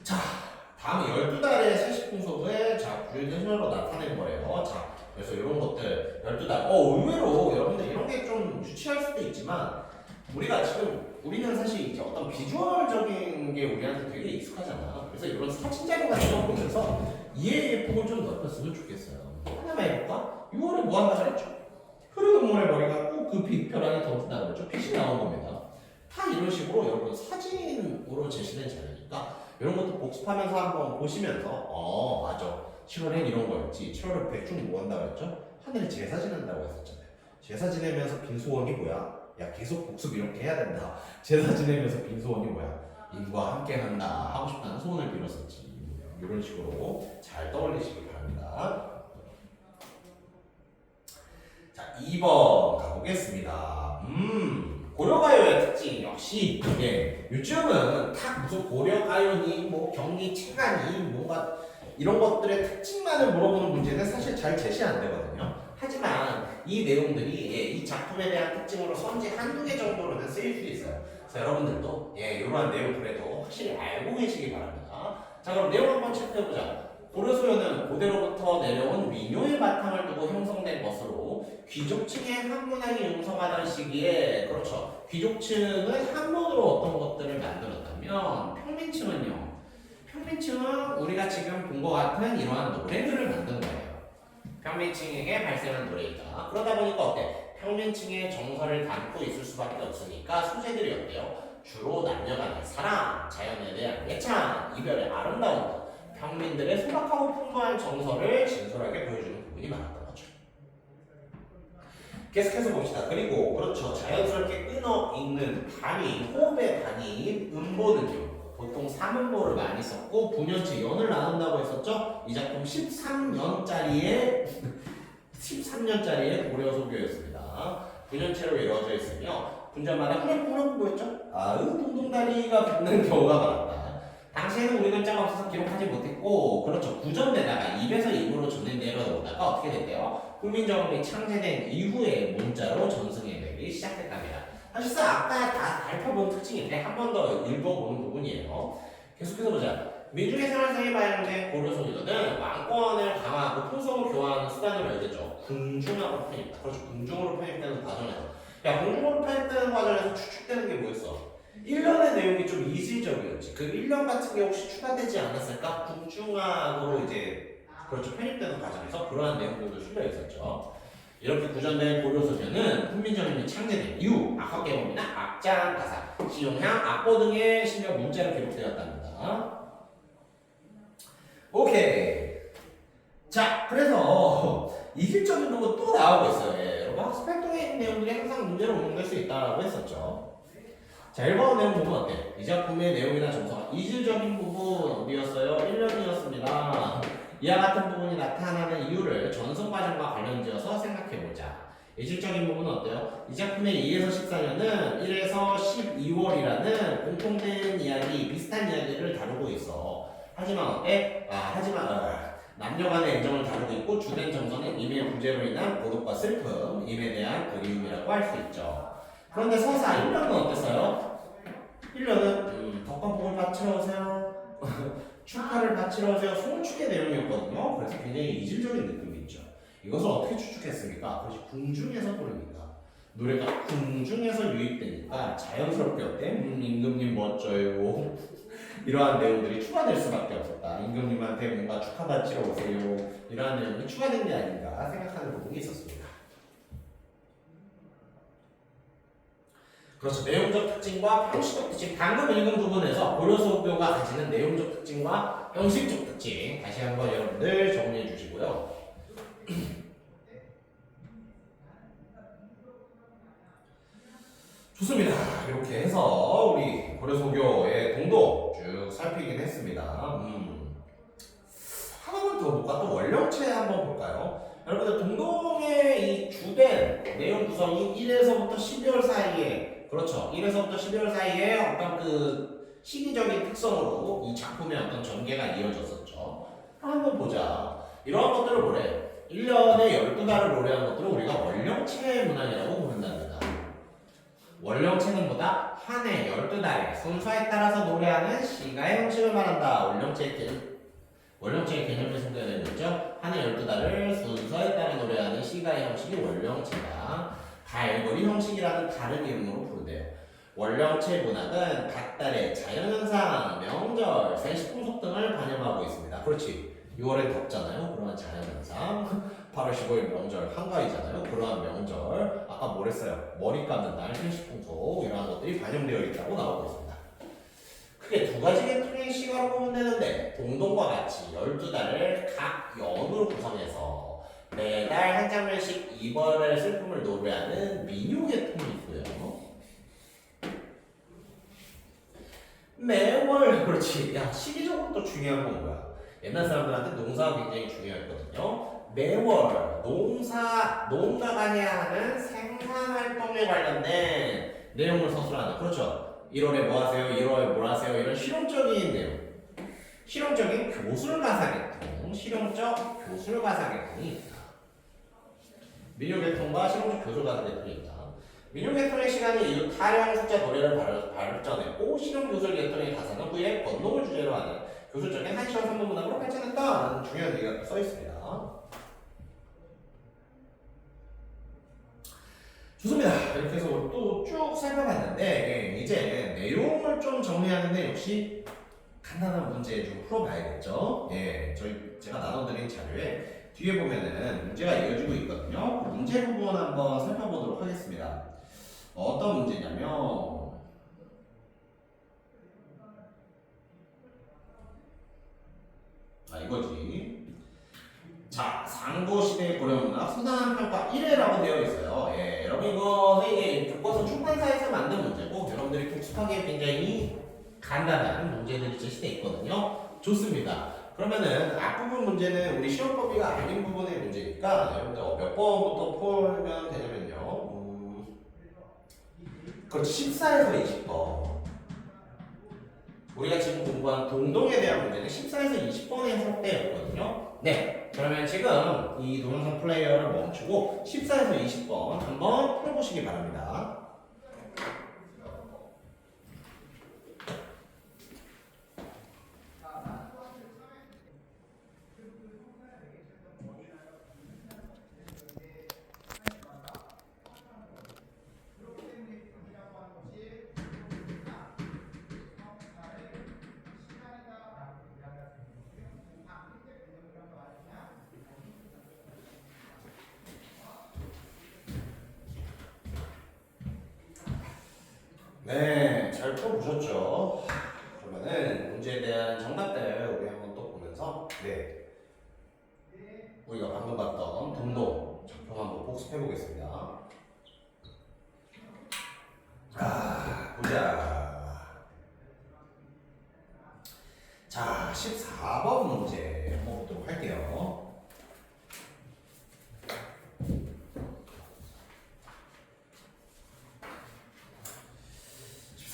자, 다음 12달의 세시풍속을 자, 구일대신으로 나타낸 거예요. 자, 그래서 이런 것들 12달. 의외로 여러분들 이런 게 좀 유치할 수도 있지만 우리가 지금 우리는 사실 이제 어떤 비주얼적인 게 우리한테 되게 익숙하잖아. 그래서 이런 사진 자료 같은 거 보면서 이해의 폭을 좀 넓혔으면 좋겠어요. 하나만 해볼까? 6월에 뭐 한다 그랬죠? 흐르는 물에 머리가 꼭 그 빛 벼랑에 던진다고 그랬죠? 빛이 나온 겁니다. 다 이런 식으로 여러분 사진으로 제시된 자료니까 이런 것도 복습하면서 한번 보시면서 맞아. 7월엔 이런 거였지. 7월에 백중 뭐 한다고 그랬죠? 하늘에 제사 지낸다고 했었잖아요. 제사 지내면서 빈소원이 뭐야? 야 계속 복습 이렇게 해야 된다. 제사 지내면서 빈소원이 뭐야? 인과 함께 한다 하고 싶다는 소원을 빌었었지. 이런 식으로 잘 떠올리시기 바랍니다. 자, 2번 가보겠습니다. 고려가요의 특징 역시 요즘은 딱 무슨 고려가요니 뭐 경기 체가니 뭔가 이런 것들의 특징만을 물어보는 문제는 사실 잘 제시 안 되거든요. 하지만 이 내용들이 이 작품에 대한 특징으로 선지 한두 개 정도로는 쓰일 수 있어요. 그래서 여러분들도 이러한 내용들에도 확실히 알고 계시기 바랍니다. 자, 그럼 내용 한번 체크해보자. 고려소요는 고대로부터 내려온 민요의 바탕을 두고 형성된 것으로 귀족층의 한문학이 융성하던 시기에 그렇죠. 귀족층은 한문으로 어떤 것들을 만들었다면 평민층은 우리가 지금 본 것 같은 이러한 노래들을 만든 거예요. 평민층에게 발생한 노래이다. 그러다 보니까 어때? 평민층의 정서를 담고 있을 수밖에 없으니까 소재들이 어때요? 주로 남녀간의 사랑, 자연에 대한 애착, 이별의 아름다운 것, 평민들의 소박하고 풍부한 정서를 진솔하게 보여주는 부분이 많았던 거죠. 계속해서 봅시다. 그리고 그렇죠. 자연스럽게 끊어 읽는 단위, 호흡의 단위인 음보는요. 보통 3음보를 많이 썼고 분연체 연을 나눈다고 했었죠. 이 작품 13년짜리의 고려소교였습니다. 분연체로 이루어져 있으며 분절마다 후렴구로 보였죠. 동동다리가 붙는 경우가 많았다. 당시에는 우리 글자가 없어서 기록하지 못했고 그렇죠. 구전되다가 입에서 입으로 전해 내려오다가 어떻게 됐대요? 국민정음이 창제된 이후에 문자로 전승해내기 시작했답니다. 사실상 아까 다 살펴본 특징인데 한 번 더 읽어보는 부분이에요. 계속해서 보자. 민중의 생활상에 반영된 고려소리들은 왕권을 강화하고 풍속을 교화하는 수단으로 알겠죠. 궁중하고 편입다. 그렇죠. 궁중으로 편입되는 과정에서 궁중으로 편입되는 과정에서 추측되는 게 뭐였어? 1년의 내용이 좀 이질적이었지. 그 1년 같은 게 혹시 추가되지 않았을까? 궁중학으로 이제 그렇죠. 편입되는 과정에서 그러한 내용들도 실려 있었죠. 이렇게 구전된 고려소변은 훈민정음이 창제된 이후 악학계범이나 악장 가사, 시용향, 악보 등의 심지어 문자로 기록되었답니다. 오케이. 자, 그래서 이질적인 부분 또 나오고 있어요. 여러분 학습활동에 있는 내용들이 항상 문제로 응용될 수 있다고 했었죠. 자, 1번 내용 보면 어때? 이 작품의 내용이나 정서가 이질적인 부분 어디였어요? 1년이었습니다. 이와 같은 부분이 나타나는 이유를 전송 과정과 관련지어서 생각해보자. 이질적인 부분은 어때요? 이 작품의 2에서 14년은 1에서 12월이라는 공통된 이야기, 비슷한 이야기를 다루고 있어. 하지만 어때? 남녀 간의 애정을 다루고 있고 주된 정서는 임의 부재로 인한 고독과 슬픔, 임에 대한 그리움이라고 할 수 있죠. 그런데 서사 1년은 어땠어요? 1년은 덕관복을 바치러 오세요. 축하를 바치러 오세요. 송축의 내용이었거든요. 그래서 굉장히 이질적인 느낌이 있죠. 이것을 어떻게 추측했습니까? 그것이 궁중에서 부릅니다. 노래가 궁중에서 유입되니까 자연스럽게 어때? 임금님 멋져요. 이러한 내용들이 추가될 수밖에 없었다. 임금님한테 뭔가 축하받지러 오세요. 이러한 내용이 추가된 게 아닌가 생각하는 부분이 있었습니다. 그렇죠. 내용적 특징과 형식적 특징. 방금 읽은 부분에서 고려소교가 가지는 내용적 특징과 형식적 특징 다시 한번 여러분들 정리해 주시고요. 좋습니다. 이렇게 해서 우리 고려소교의 동도 쭉 살피긴 했습니다. 하나만 더 볼까? 또 원령체 한번 볼까요? 여러분들 동동의 이 주된 내용 구성이 1에서부터 12월 사이에, 그렇죠, 1에서부터 12월 사이에 어떤 그 시기적인 특성으로 이 작품의 어떤 전개가 이어졌었죠. 한번 보자. 이러한 것들을 뭐래? 1년에 12달을 노래한 것들을 우리가 원령체 문항이라고 부른답니다. 원령체는 뭐다? 한 해 12달에 순서에 따라서 노래하는 시가의 형식을 말한다. 원령체의 개념이 소개되는 거죠. 한 해 12달을 순서에 따라 노래하는 시가의 형식이 원령체다. 달거리 형식이라는 다른 이름으로 부르대요. 원령체 문학은 각 달의 자연현상, 명절, 세시풍속 등을 반영하고 있습니다. 그렇지. 6월엔 덥잖아요. 그러한 자연현상. 8월 15일 명절 한가위잖아요. 그러한 명절. 아까 뭐랬어요? 머리 감는 날, 세시풍속 이러한 것들이 반영되어 있다고 나오고 있습니다. 크게 두 가지 계통의 시가로 보면 되는데 동동과 같이 12달을 각 연으로 구성해서 매달 한 장면씩 이별의 슬픔을 노래하는 민요 계통이 있고요. 매월, 그렇지. 야, 시기적으로 또 중요한 건 뭐야? 옛날 사람들한테 농사가 굉장히 중요했거든요. 매월 농가가 해야 하는 생산활동에 관련된 내용을 서술하는, 그렇죠. 1월에 뭐 하세요? 1월에 뭘 하세요? 이런 실용적인 내용. 실용적인 교술가사 계통, 실용적 교술가사 계통이 있다. 민요계통과 실용적 교술가사 계통이 있다. 민요계통의 시간이 이후 타령 숫자 노래를 발전했고 실용교술계통의 가사는 후에 건동을 주제로 하는 교술적인 한시형 선문문학으로 발전했다라는 중요한 얘기가 써 있습니다. 좋습니다. 이렇게 해서 또 쭉 살펴봤는데 이제 내용을 좀 정리하는데 역시 간단한 문제 좀 풀어봐야겠죠. 제가 나눠드린 자료에 뒤에 보면은 문제가 이어지고 있거든요. 그 문제 부분 한번 살펴보도록 하겠습니다. 어떤 문제냐면 이거지. 자, 상고시대 고려문학 소단한 평가 1회라고 되어 있어요. 여러분 이거는 이게 교과서 출판사에서 만든 문제고 여러분들이 복습하기에 굉장히 간단한 문제들이 제시되어 있거든요. 좋습니다. 그러면은 앞부분 문제는 우리 시험법이가 아닌 부분의 문제니까 여러분들 몇 번부터 풀면 되냐면요. 그렇지, 14에서 20번. 우리가 지금 공부한 동동에 대한 문제는 14에서 20번의 해석대였거든요. 네, 그러면 지금 이 동영상 플레이어를 멈추고 14에서 20번 한번 풀어보시기 바랍니다. 네, 잘 풀어보셨죠? 그러면은 문제에 대한 정답들 우리 한번 또 보면서 우리가 방금 봤던 동동 작품 한번 복습해 보겠습니다. 보자. 자, 14번 문제 한번 보도록 할게요.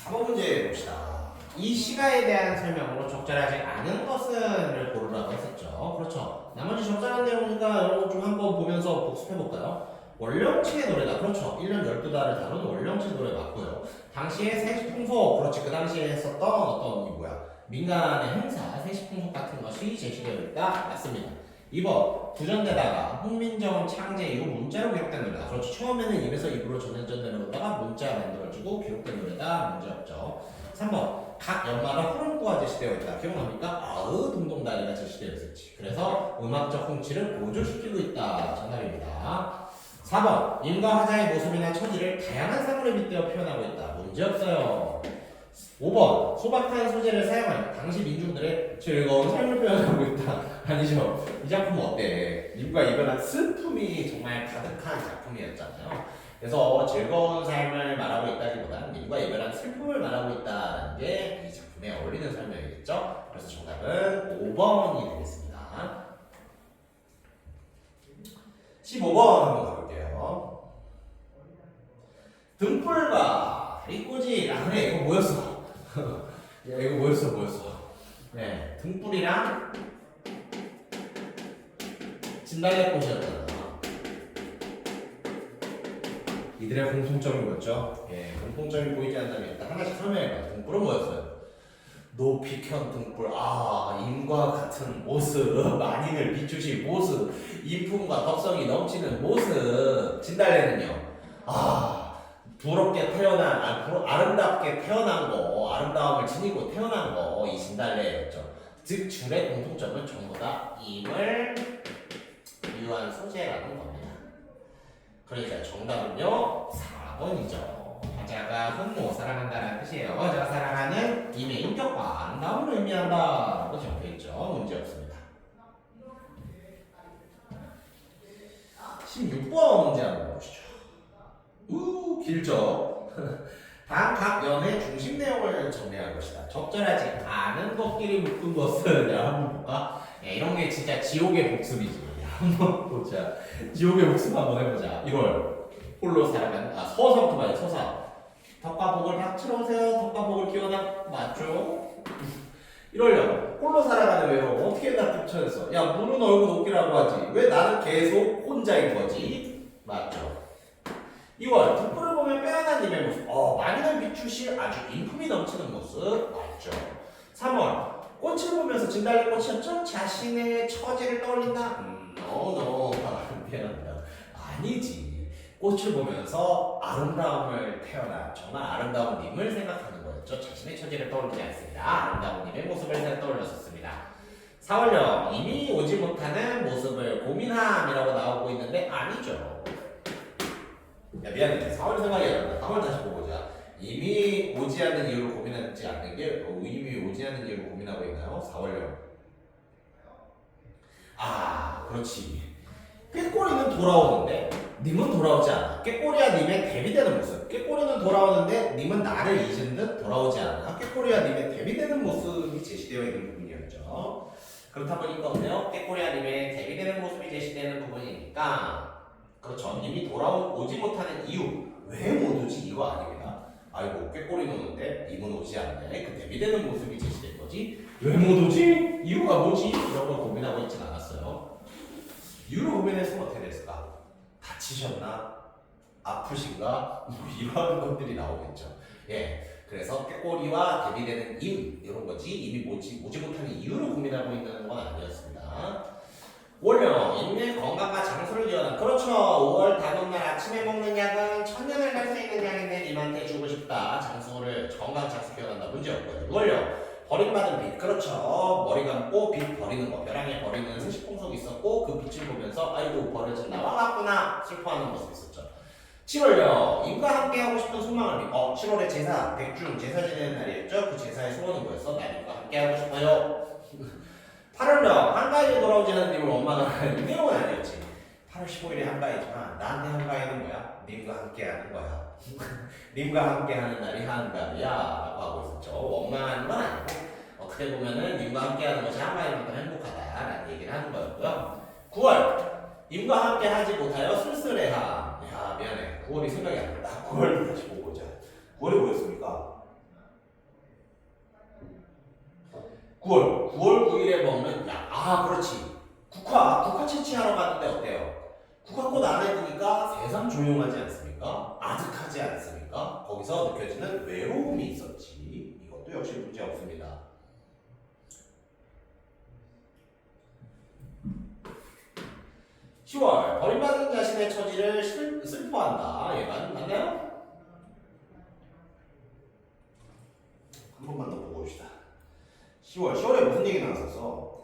4번 문제 봅시다. 이 시가에 대한 설명으로 적절하지 않은 것을 고르라고 했었죠. 그렇죠. 나머지 적절한 내용이니까 여러분 좀 한번 보면서 복습해볼까요? 원령치의 노래다. 그렇죠. 1년 12달을 다룬 원령치 노래 맞고요. 당시에 세시풍속, 그렇지. 그 당시에 했었던 어떤 민간의 행사, 세시풍속 같은 것이 제시되어 있다. 맞습니다. 2번 구전되다가 훈민정음 창제 이후 문자로 기록된 노래다. 그렇죠. 처음에는 입에서 입으로 전해전되는 거다가 문자 만들어지고 기록된 노래다. 문제없죠. 3번 각 연마다 후렴구가 제시되어 있다. 기억납니까? 아으 동동다리가 제시되어 있었지. 그래서 음악적 홍치를 보조시키고 있다. 정답입니다. 4번 임과 화자의 모습이나 처지를 다양한 사물에 빗대어 표현하고 있다. 문제없어요. 5번 소박한 소재를 사용하여 당시 민중들의 즐거운 삶을 표현하고 있다. 아니죠. 이 작품은 어때? 님과 이별한 슬픔이 정말 가득한 작품이었잖아요. 그래서 즐거운 삶을 말하고 있다기보다는 님과 이별한 슬픔을 말하고 있다는 게 이 작품에 어울리는 설명이겠죠. 그래서 정답은 5번이 되겠습니다. 15번 한번 가볼게요. 등불과 다리꼬지. 아 그래 이거 뭐였어? 야 이거 뭐였어? 네 등불이랑 진달래꽃이었잖아. 이들의 공통점이 뭐였죠? 예, 공통점이 보이지 않는다면 일단 하나씩 설명해봐요. 등불은 뭐였어요? 높이 켠 등불, 임과 같은 모습, 만인을 비추신 모습, 인품과 덕성이 넘치는 모습. 진달래는요, 부럽게 태어난, 아름답게 태어난 거, 아름다움을 지니고 태어난 거, 이 진달래였죠. 즉, 줄의 공통점은 전부 다 임을 유한 소재라는 겁니다. 그러니까 정답은요, 4번이죠. 화자가 흠모, 사랑한다는 뜻이에요. 화자가 사랑하는 임의 인격과 아름다움을 의미한다 라고 적혀있죠. 문제없습니다. 16번 문제 한번 보시죠. 길죠? 다음 각 연의 중심 내용을 정리할 것이다. 적절하지 않은 것끼리 묶은 것은 내가 한번 볼까? 야, 이런 게 진짜 지옥의 복습이지. 한번 보자. 지옥의 복습 한번 해보자. 이걸 홀로 살아가는 서사부터 봐요. 서사. 덕과 복을 닥치러 오세요. 덕과 복을 기원한 맞죠? 이러려고 홀로 살아가는 외로움 어떻게 다 겹쳐졌어? 야 문은 얼굴 높기라고 하지. 왜 나는 계속 혼자인 거지? 맞죠? 2월 등불을 보면 빼어난 님의 모습. 만인을 비추실 아주 인품이 넘치는 모습. 맞죠? 3월 꽃을 보면서 진달래꽃이었죠? 자신의 처지를 떠올린다? 미안합니다. 아니지. 꽃을 보면서 아름다움을 태어난 정말 아름다운 님을 생각하는 거였죠. 자신의 처지를 떠올리지 않습니다. 아름다운 님의 모습을 떠올렸었습니다. 4월령 이미 오지 못하는 모습을 고민함이라고 나오고 있는데 아니죠. 야 미안해. 4월 생각이 안 난다. 4월 다시 보고 보자. 이미 오지 않는 이유를 고민하지 않는 게 이미 오지 않는 이유를 고민하고 있나요? 4월령. 그렇지. 꾀꼬리는 돌아오는데 님은 돌아오지 않아. 꾀꼬리와 님의 대비되는 모습. 꾀꼬리는 돌아오는데 님은 나를 잊은 듯 돌아오지 않아. 꾀꼬리와 님의 대비되는 모습이 제시되어 있는 부분이었죠. 그렇다 보니까 어때요? 꾀꼬리와 님의 대비되는 모습이 제시되는 부분이니까 그렇죠. 님이 돌아오지 못하는 이유. 왜 못 오지? 이거 아닙니다. 아이고 꾀꼬리 노는데 님은 오지 않네. 그 대비되는 모습이 제시된 거지. 왜 못 오지? 이유가 뭐지? 이런 걸 고민하고 있진 않았어요. 이유를 고민했으면 어떻게 됐을까? 다치셨나? 아프신가? 이런 것들이 나오겠죠. 예, 그래서 꾀꼬리와 대비되는 임 이런 거지 이미 오지 못하는 이유를 고민하고 있는 건 아니었습니다. 월령 인내 건강과 장수를 기원한 그렇죠. 5월 단오날 아침에 먹는 약은 천년을 갈 수 있는 약인데 님한테 주고 싶다. 장수를 건강 장수 기원한다. 문제없고요. 월령 버림받은 빛. 그렇죠. 머리 감고 빛 버리는 거. 벼랑에 버리는 세시풍속이 있었고 그 빛을 보면서 아이고 버려진 나와 같구나 슬퍼하는 모습이 있었죠. 7월요. 임과 함께 하고 싶은 소망을 7월에 제사, 백중 제사 지내는 날이었죠. 그 제사의 소원은 뭐였어? 나 님과 함께 하고 싶어요. 8월요. 한가위에 돌아오지 않은 님을 원망하는 이 내용은 아니었지. 8월 15일에 한가위지만 나한테 한가위는 뭐야? 님과 함께 하는 거야. 님과 함께 하는 날이 한가위야 라고 하고 있었죠. 원망하는 건 아니고 어떻게 보면은 님과 함께 하는 것이 한가위만큼 행복하다라는 얘기를 하는 거였고요. 9월 님과 함께 하지 못하여 쓸쓸해함. 야 미안해. 9월이 생각이 안 난다. 9월 다시 보고 보자. 9월이 뭐였습니까? 9월 9일에 먹는 약. 그렇지. 국화 채취하러 갔는데 어때요? 국화꽃 안에 드니까 세상 조용하지 않습니까? 아득하지 않습니까? 거기서 느껴지는 외로움이 있었지. 이것도 역시 문제 없습니다. 10월 버림받은 자신의 처지를 슬퍼한다. 얘가 맞나요? 한 번만 더 보고 봅시다. 10월에 무슨 얘기 나왔었어?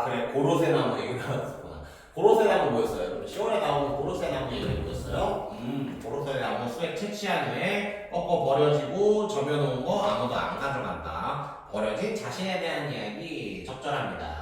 그래 고로쇠 나무 얘기 나왔었구나. 고로쇠 나무 뭐였어요? 10월에 나온 고로쇠 나무 얘기 뭐였어요? 고로쇠 나무 수액 채취한 후에 꺾어 버려지고 점여놓은 거 아무도 안 가져간다. 버려진 자신에 대한 이야기 적절합니다.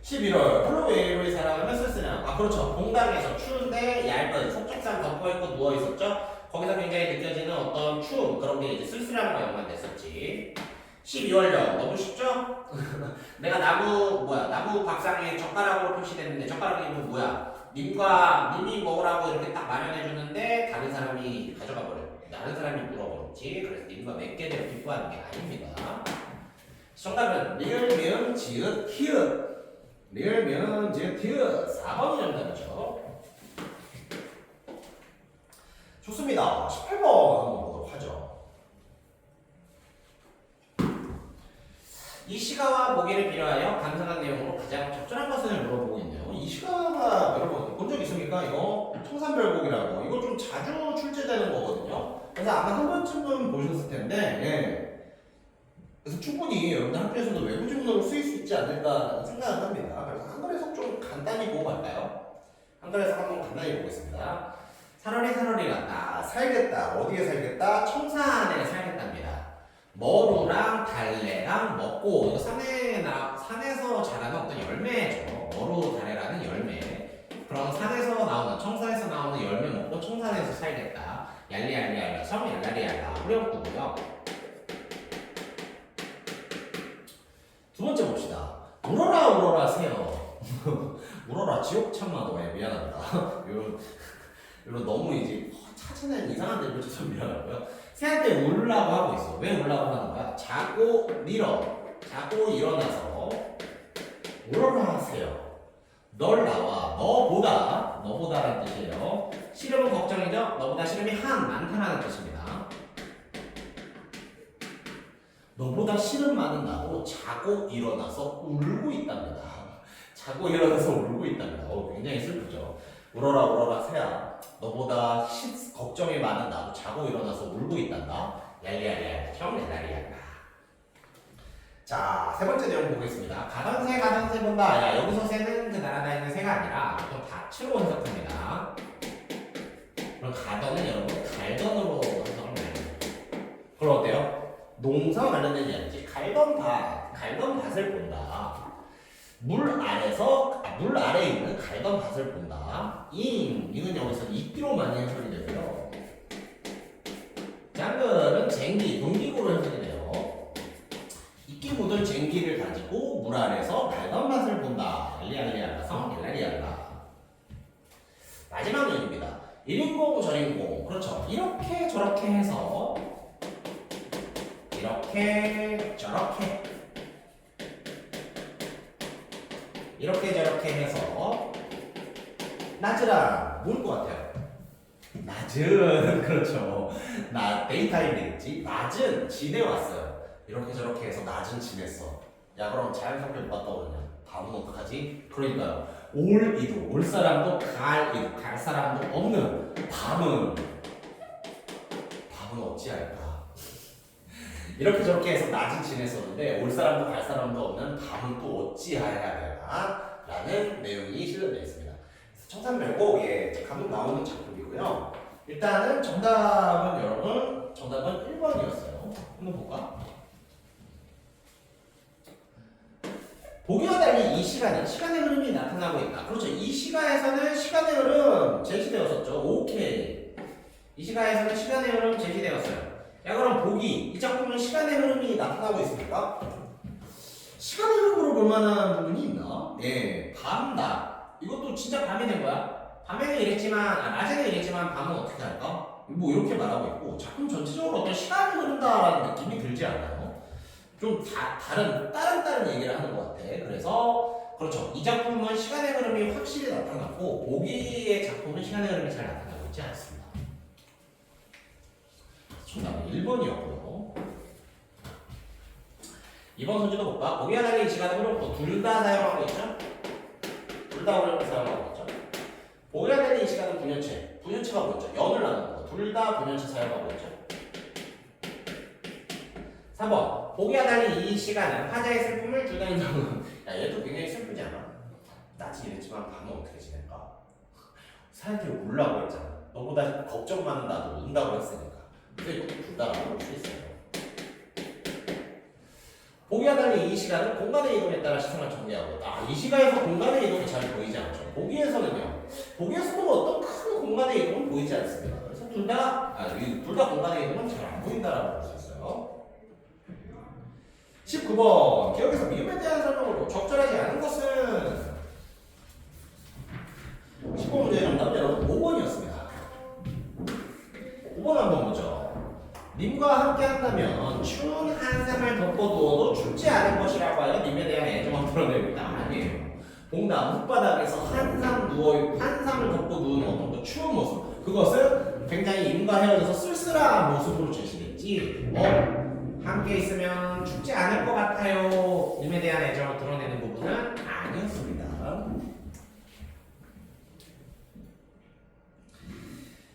11월 홀로웨이로의 사랑하면 쓸쓸해요. 그렇죠. 공당에서 추운데 얇은 속적상 덮어있고 누워있었죠. 거기서 굉장히 느껴지는 어떤 추움 그런 게 이제 쓸쓸함과 연관됐었지. 12월령 너무 쉽죠? 내가 나무 밥상에 젓가락으로 표시됐는데 젓가락이 뭐야? 님이 먹으라고 이렇게 딱 마련해주는데 다른 사람이 가져가 버려. 다른 사람이 물어버렸지. 그래서 님과 몇 개를 기뻐하는 게 아닙니다. 정답은 리을, 미음, 지읒, 히읗. 리을, 미음, 지읒, 히읗. 4번이 정답이죠. 좋습니다. 18번 한번 보도록 하죠. 이 시가와 보기를 필요하여 감상한 내용으로 가장 적절한 것을 물어보고 있네요. 이 시가가 여러분 본 적 있습니까? 이거 청산별곡이라고 이거 좀 자주 출제되는 거거든요. 그래서 아마 한 번쯤은 보셨을 텐데 그래서 충분히 여러분들 학교에서도 외부 지문으로 쓰일 수 있지 않을까 생각을 합니다. 그래서 한글에서 좀 간단히 보고 갈까요? 한글에서 한번 간단히 보겠습니다. 살얼이란다. 살겠다. 어디에 살겠다? 청산에 살겠답니다. 머루랑 달래랑 먹고 이거 산에서 자라는 어떤 열매죠. 머루 달래라는 열매. 그럼 산에서 나오는 청산에서 나오는 열매 먹고 청산에서 살겠다. 얄리얄리얄라 성 얄라리얄라 후렴구고요. 두 번째 봅시다. 울어라 새요. 울어라 지옥 참마도에 미안합니다. 이런 너무 이제 찾아낸 이상한 데를 붙여서 미안하고요. 새한테 울라고 하고 있어. 왜 울라고 하는 거야? 자고 일어나서 울어라 하세요. 널 나와 너보다라는 뜻이에요. 시름은 걱정이죠. 너보다 시름이 많다라는 뜻입니다. 너보다 시름 많은 나도 자고 일어나서 울고 있답니다. 자고 일어나서 울고 있답니다. 굉장히 슬프죠. 울어라 새야. 너보다 걱정이 많은 나도 자고 일어나서 울고 있단다. 얄리얄리얄라 형 얄라리얄라. 자, 세 번째 내용 보겠습니다. 가던새 본다. 야, 여기서 새는 그 날아다니는 새가 아니라 보통 밭으로 해석합니다. 그럼 가던은 여러분 갈던으로 해석을 해요. 그럼 어때요? 농사 관련된 이야기지. 갈던 밭을 본다. 물 아래에 있는 갈던 밭을 본다. 이는 여기서 이끼로 많이 해석이 되고요. 짱글은 쟁기, 동기구로 해석이 돼요. 이끼 묻은 쟁기를 가지고 물 아래서 갈던 밭을 본다. 얄리얄리얄라성 얄라리얄라. 마지막 얘기입니다. 1인공 저인공. 그렇죠. 이렇게 저렇게 해서 이렇게 저렇게 해서 낮으랑 뭘 것 같아요? 낮은 그렇죠. 데이타임 되겠지. 낮은 지내 왔어요. 이렇게 저렇게 해서 낮은 지냈어. 야 그럼 자연스럽게 누가 떠오르냐? 밤은 어떡하지? 그러니까요. 올 사람도 갈 사람도 없는 밤은 어찌할까? 이렇게 저렇게 해서 낮은 지냈었는데 올 사람도 갈 사람도 없는 밤은 또 어찌해야 되나? 라는 내용이 실려되어 있습니다. 청산별곡 감독 나오는 작품이고요. 일단은 정답은 1번이었어요. 한번 볼까? 보기와 달리 이 시간은 시간의 흐름이 나타나고 있다. 그렇죠. 이 시가에서는 시간의 흐름 제시되었었죠. 오케이. 이 시가에서는 시간의 흐름 제시되었어요. 야 그럼 보기 이 작품은 시간의 흐름이 나타나고 있습니까? 시간의 흐름으로 볼 만한 부분이 있나? 밤, 낮 이것도 진짜 밤이 된 거야. 밤에는 이랬지만 낮에는 이랬지만 밤은 어떻게 할까? 뭐 이렇게 말하고 있고 작품 전체적으로 어떤 시간이 흐른다라는 느낌이 들지 않아요? 좀 다른 얘기를 하는 것 같아. 그래서 그렇죠. 이 작품은 시간의 흐름이 확실히 나타났고 보기의 작품은 시간의 흐름이 잘 나타나고 있지 않습니다. 정답은 1번이었고요. 이번 문제도 볼까? 거기와 달리 이 시간은 흐름도 둘 다 사용하고 있죠? 둘 다 흐름을 사용하고 있죠? 거기와 달리 이 시간은 분연체. 분연체가 뭐였죠? 연을 나누는 거. 둘 다 분연체 사용하고 있죠? 3번. 보기와 달리 이 시간은 화자의 슬픔을 주는 경우. 야, 얘도 굉장히 슬프지 않아? 나지 이랬지만 밤은 어떻게 지낼까? 사람들이 울라고 했잖아. 너보다 걱정 많은 나도 운다고 했으니까. 그래서 이것도 둘 다라고 볼 수 있어요. 보기와 달리 이 시간은 공간의 이동에 따라 시선을 전개하고 있다. 이 시간에서 공간의 이동이 잘 보이지 않죠. 보기에서는요. 보기에서는 어떤 큰 공간의 이동은 보이지 않습니다. 그래서 둘 다 공간의 이동은 잘 안 보인다라고 볼 수 있어요. 19번. 기억에서 미음에 대한 설명으로 적절하지 않은 것은 15번 문제의 정답은 여러분 5번이었습니다. 5번 한번 보죠. 님과 함께 한다면 추운 한삼을 덮어두어도 춥지 않은 것이라고 하여 님에 대한 애정을 드러내고 있다. 아니에요. 봉담 흙바닥에서 한삼을 덮고 누운 어떤 그 추운 모습. 그것은 굉장히 님과 헤어져서 쓸쓸한 모습으로 제시됐지. 함께 있으면 춥지 않을 것 같아요. 님에 대한 애정을 드러내는 부분은 아니었습니다.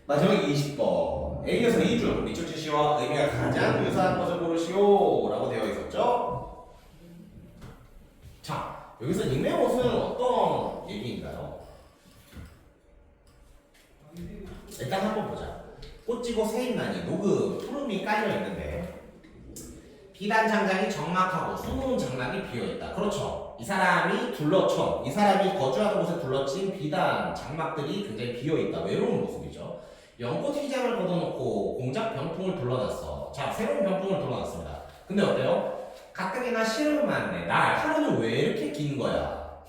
마지막 20번. A에서 이 중 밑줄 치시와 의미가 가장 유사한 것을 고르시오 라고 되어 있었죠. 자, 여기서 님의 옷은 어떤 얘기인가요? 일단 한번 보자. 꽃지고 새잎나니 녹음 푸름이 깔려 있는데 비단 장장이 적막하고 수놓은 장막이 비어있다. 그렇죠. 이 사람이 거주하는 곳에 둘러친 비단 장막들이 굉장히 비어있다. 외로운 모습이죠. 연꽃 휘장을 걷어놓고 공작 병풍을 둘러놨어. 자, 새로운 병풍을 둘러놨습니다. 근데 어때요? 가뜩이나 시름 많네. 날 하루는 왜 이렇게 긴 거야?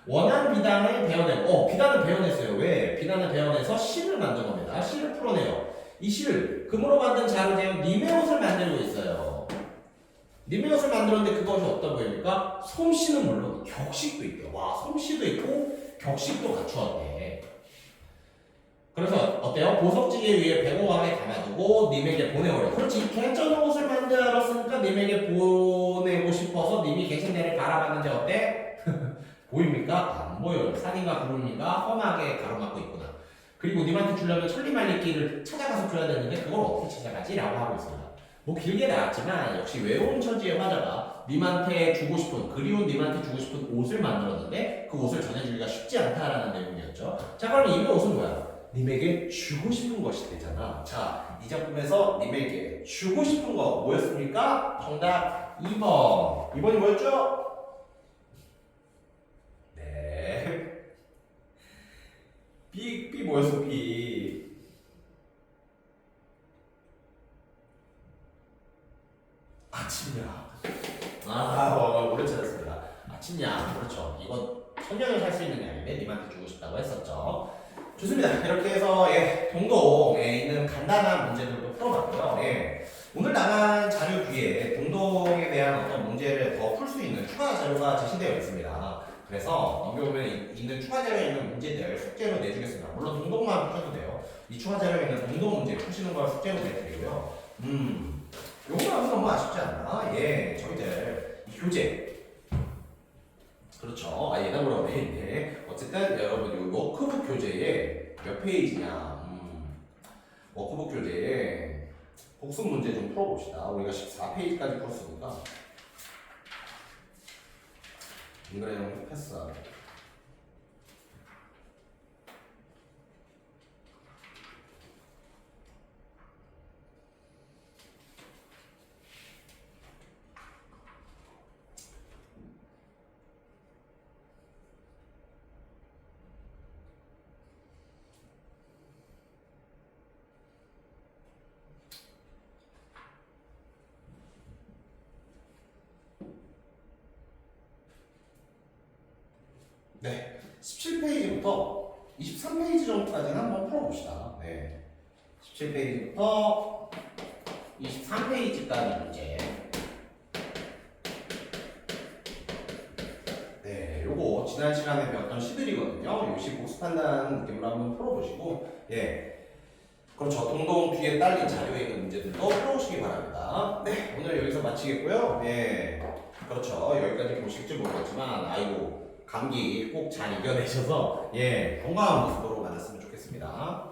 원한 비단을 베어내고 비단을 베어냈어요. 왜? 비단을 베어내서 실을 만든 겁니다. 실을 풀어내요. 이 실을 금으로 만든 자루제로 님의 옷을 만들고 있어요. 님의 옷을 만들었는데 그것이 어떤 거입니까? 솜씨는 물론 격식도 있대요. 와, 솜씨도 있고 격식도 갖추었대. 그래서 어때요? 보석지게 위에 백오함에 담아두고 님에게 보내오려. 그렇지. 개쩌는 옷을 만들었으니까 님에게 보내고 싶어서 님이 계신 데를 바라봤는데 어때? 보입니까? 안 보여요. 산인가 구름인가 험하게 가로막고 있구나. 그리고 님한테 주려면 천리말리길을 찾아가서 줘야 되는데 그걸 어떻게 찾아가지? 라고 하고 있습니다. 뭐 길게 나왔지만 역시 외로운 처지의 화자가 님한테 주고 싶은 그리운 님한테 주고 싶은 옷을 만들었는데 그 옷을 전해주기가 쉽지 않다라는 내용이었죠. 자, 그럼 이 옷은 뭐야? 님에게 주고 싶은 것이 되잖아. 자, 이 작품에서 님에게 주고 싶은 거 뭐였습니까? 정답 2번. 2번이 뭐였죠? 네. B 뭐였어? B. 아침야. 오래 찾았습니다. 아침야. 그렇죠. 이건 천년을 살 수 있는 양인데 님한테 주고 싶다고 했었죠. 좋습니다. 이렇게 해서 동동에 있는 간단한 문제들도 풀어봤고요. 오늘 나간 자료 뒤에 동동에 대한 어떤 문제를 더 풀 수 있는 추가 자료가 제시되어 있습니다. 그래서 넘겨보면 있는 추가 자료에 있는 문제들 숙제로 내주겠습니다. 물론 동동만 푸셔도 돼요. 이 추가 자료에 있는 동동 문제 푸시는 걸 숙제로 내드리고요. 요거 하면 너무 아쉽지 않나? 저희들 이 교재 그렇죠. 예당으로 돼 있는데 어쨌든 여러분 이 워크북 교재에 몇 페이지냐? 워크북 교재에 복습 문제 좀 풀어봅시다. 우리가 14페이지까지 풀었으니까 인그레이션 패스하고 네, 17페이지부터 23페이지 정도까지는 한번 풀어봅시다. 17페이지부터 23페이지까지 문제. 요거 지난 시간에 배웠던 시들이거든요. 요 시 복습한다는 느낌으로 한번 풀어보시고, 그렇죠. 동동 뒤에 딸린 자료에 있는 문제들도 풀어보시기 바랍니다. 오늘 여기서 마치겠고요. 그렇죠. 여기까지 보실지 모르겠지만 아이고 감기 꼭 잘 이겨내셔서 예 건강한 모습으로 만났으면 좋겠습니다.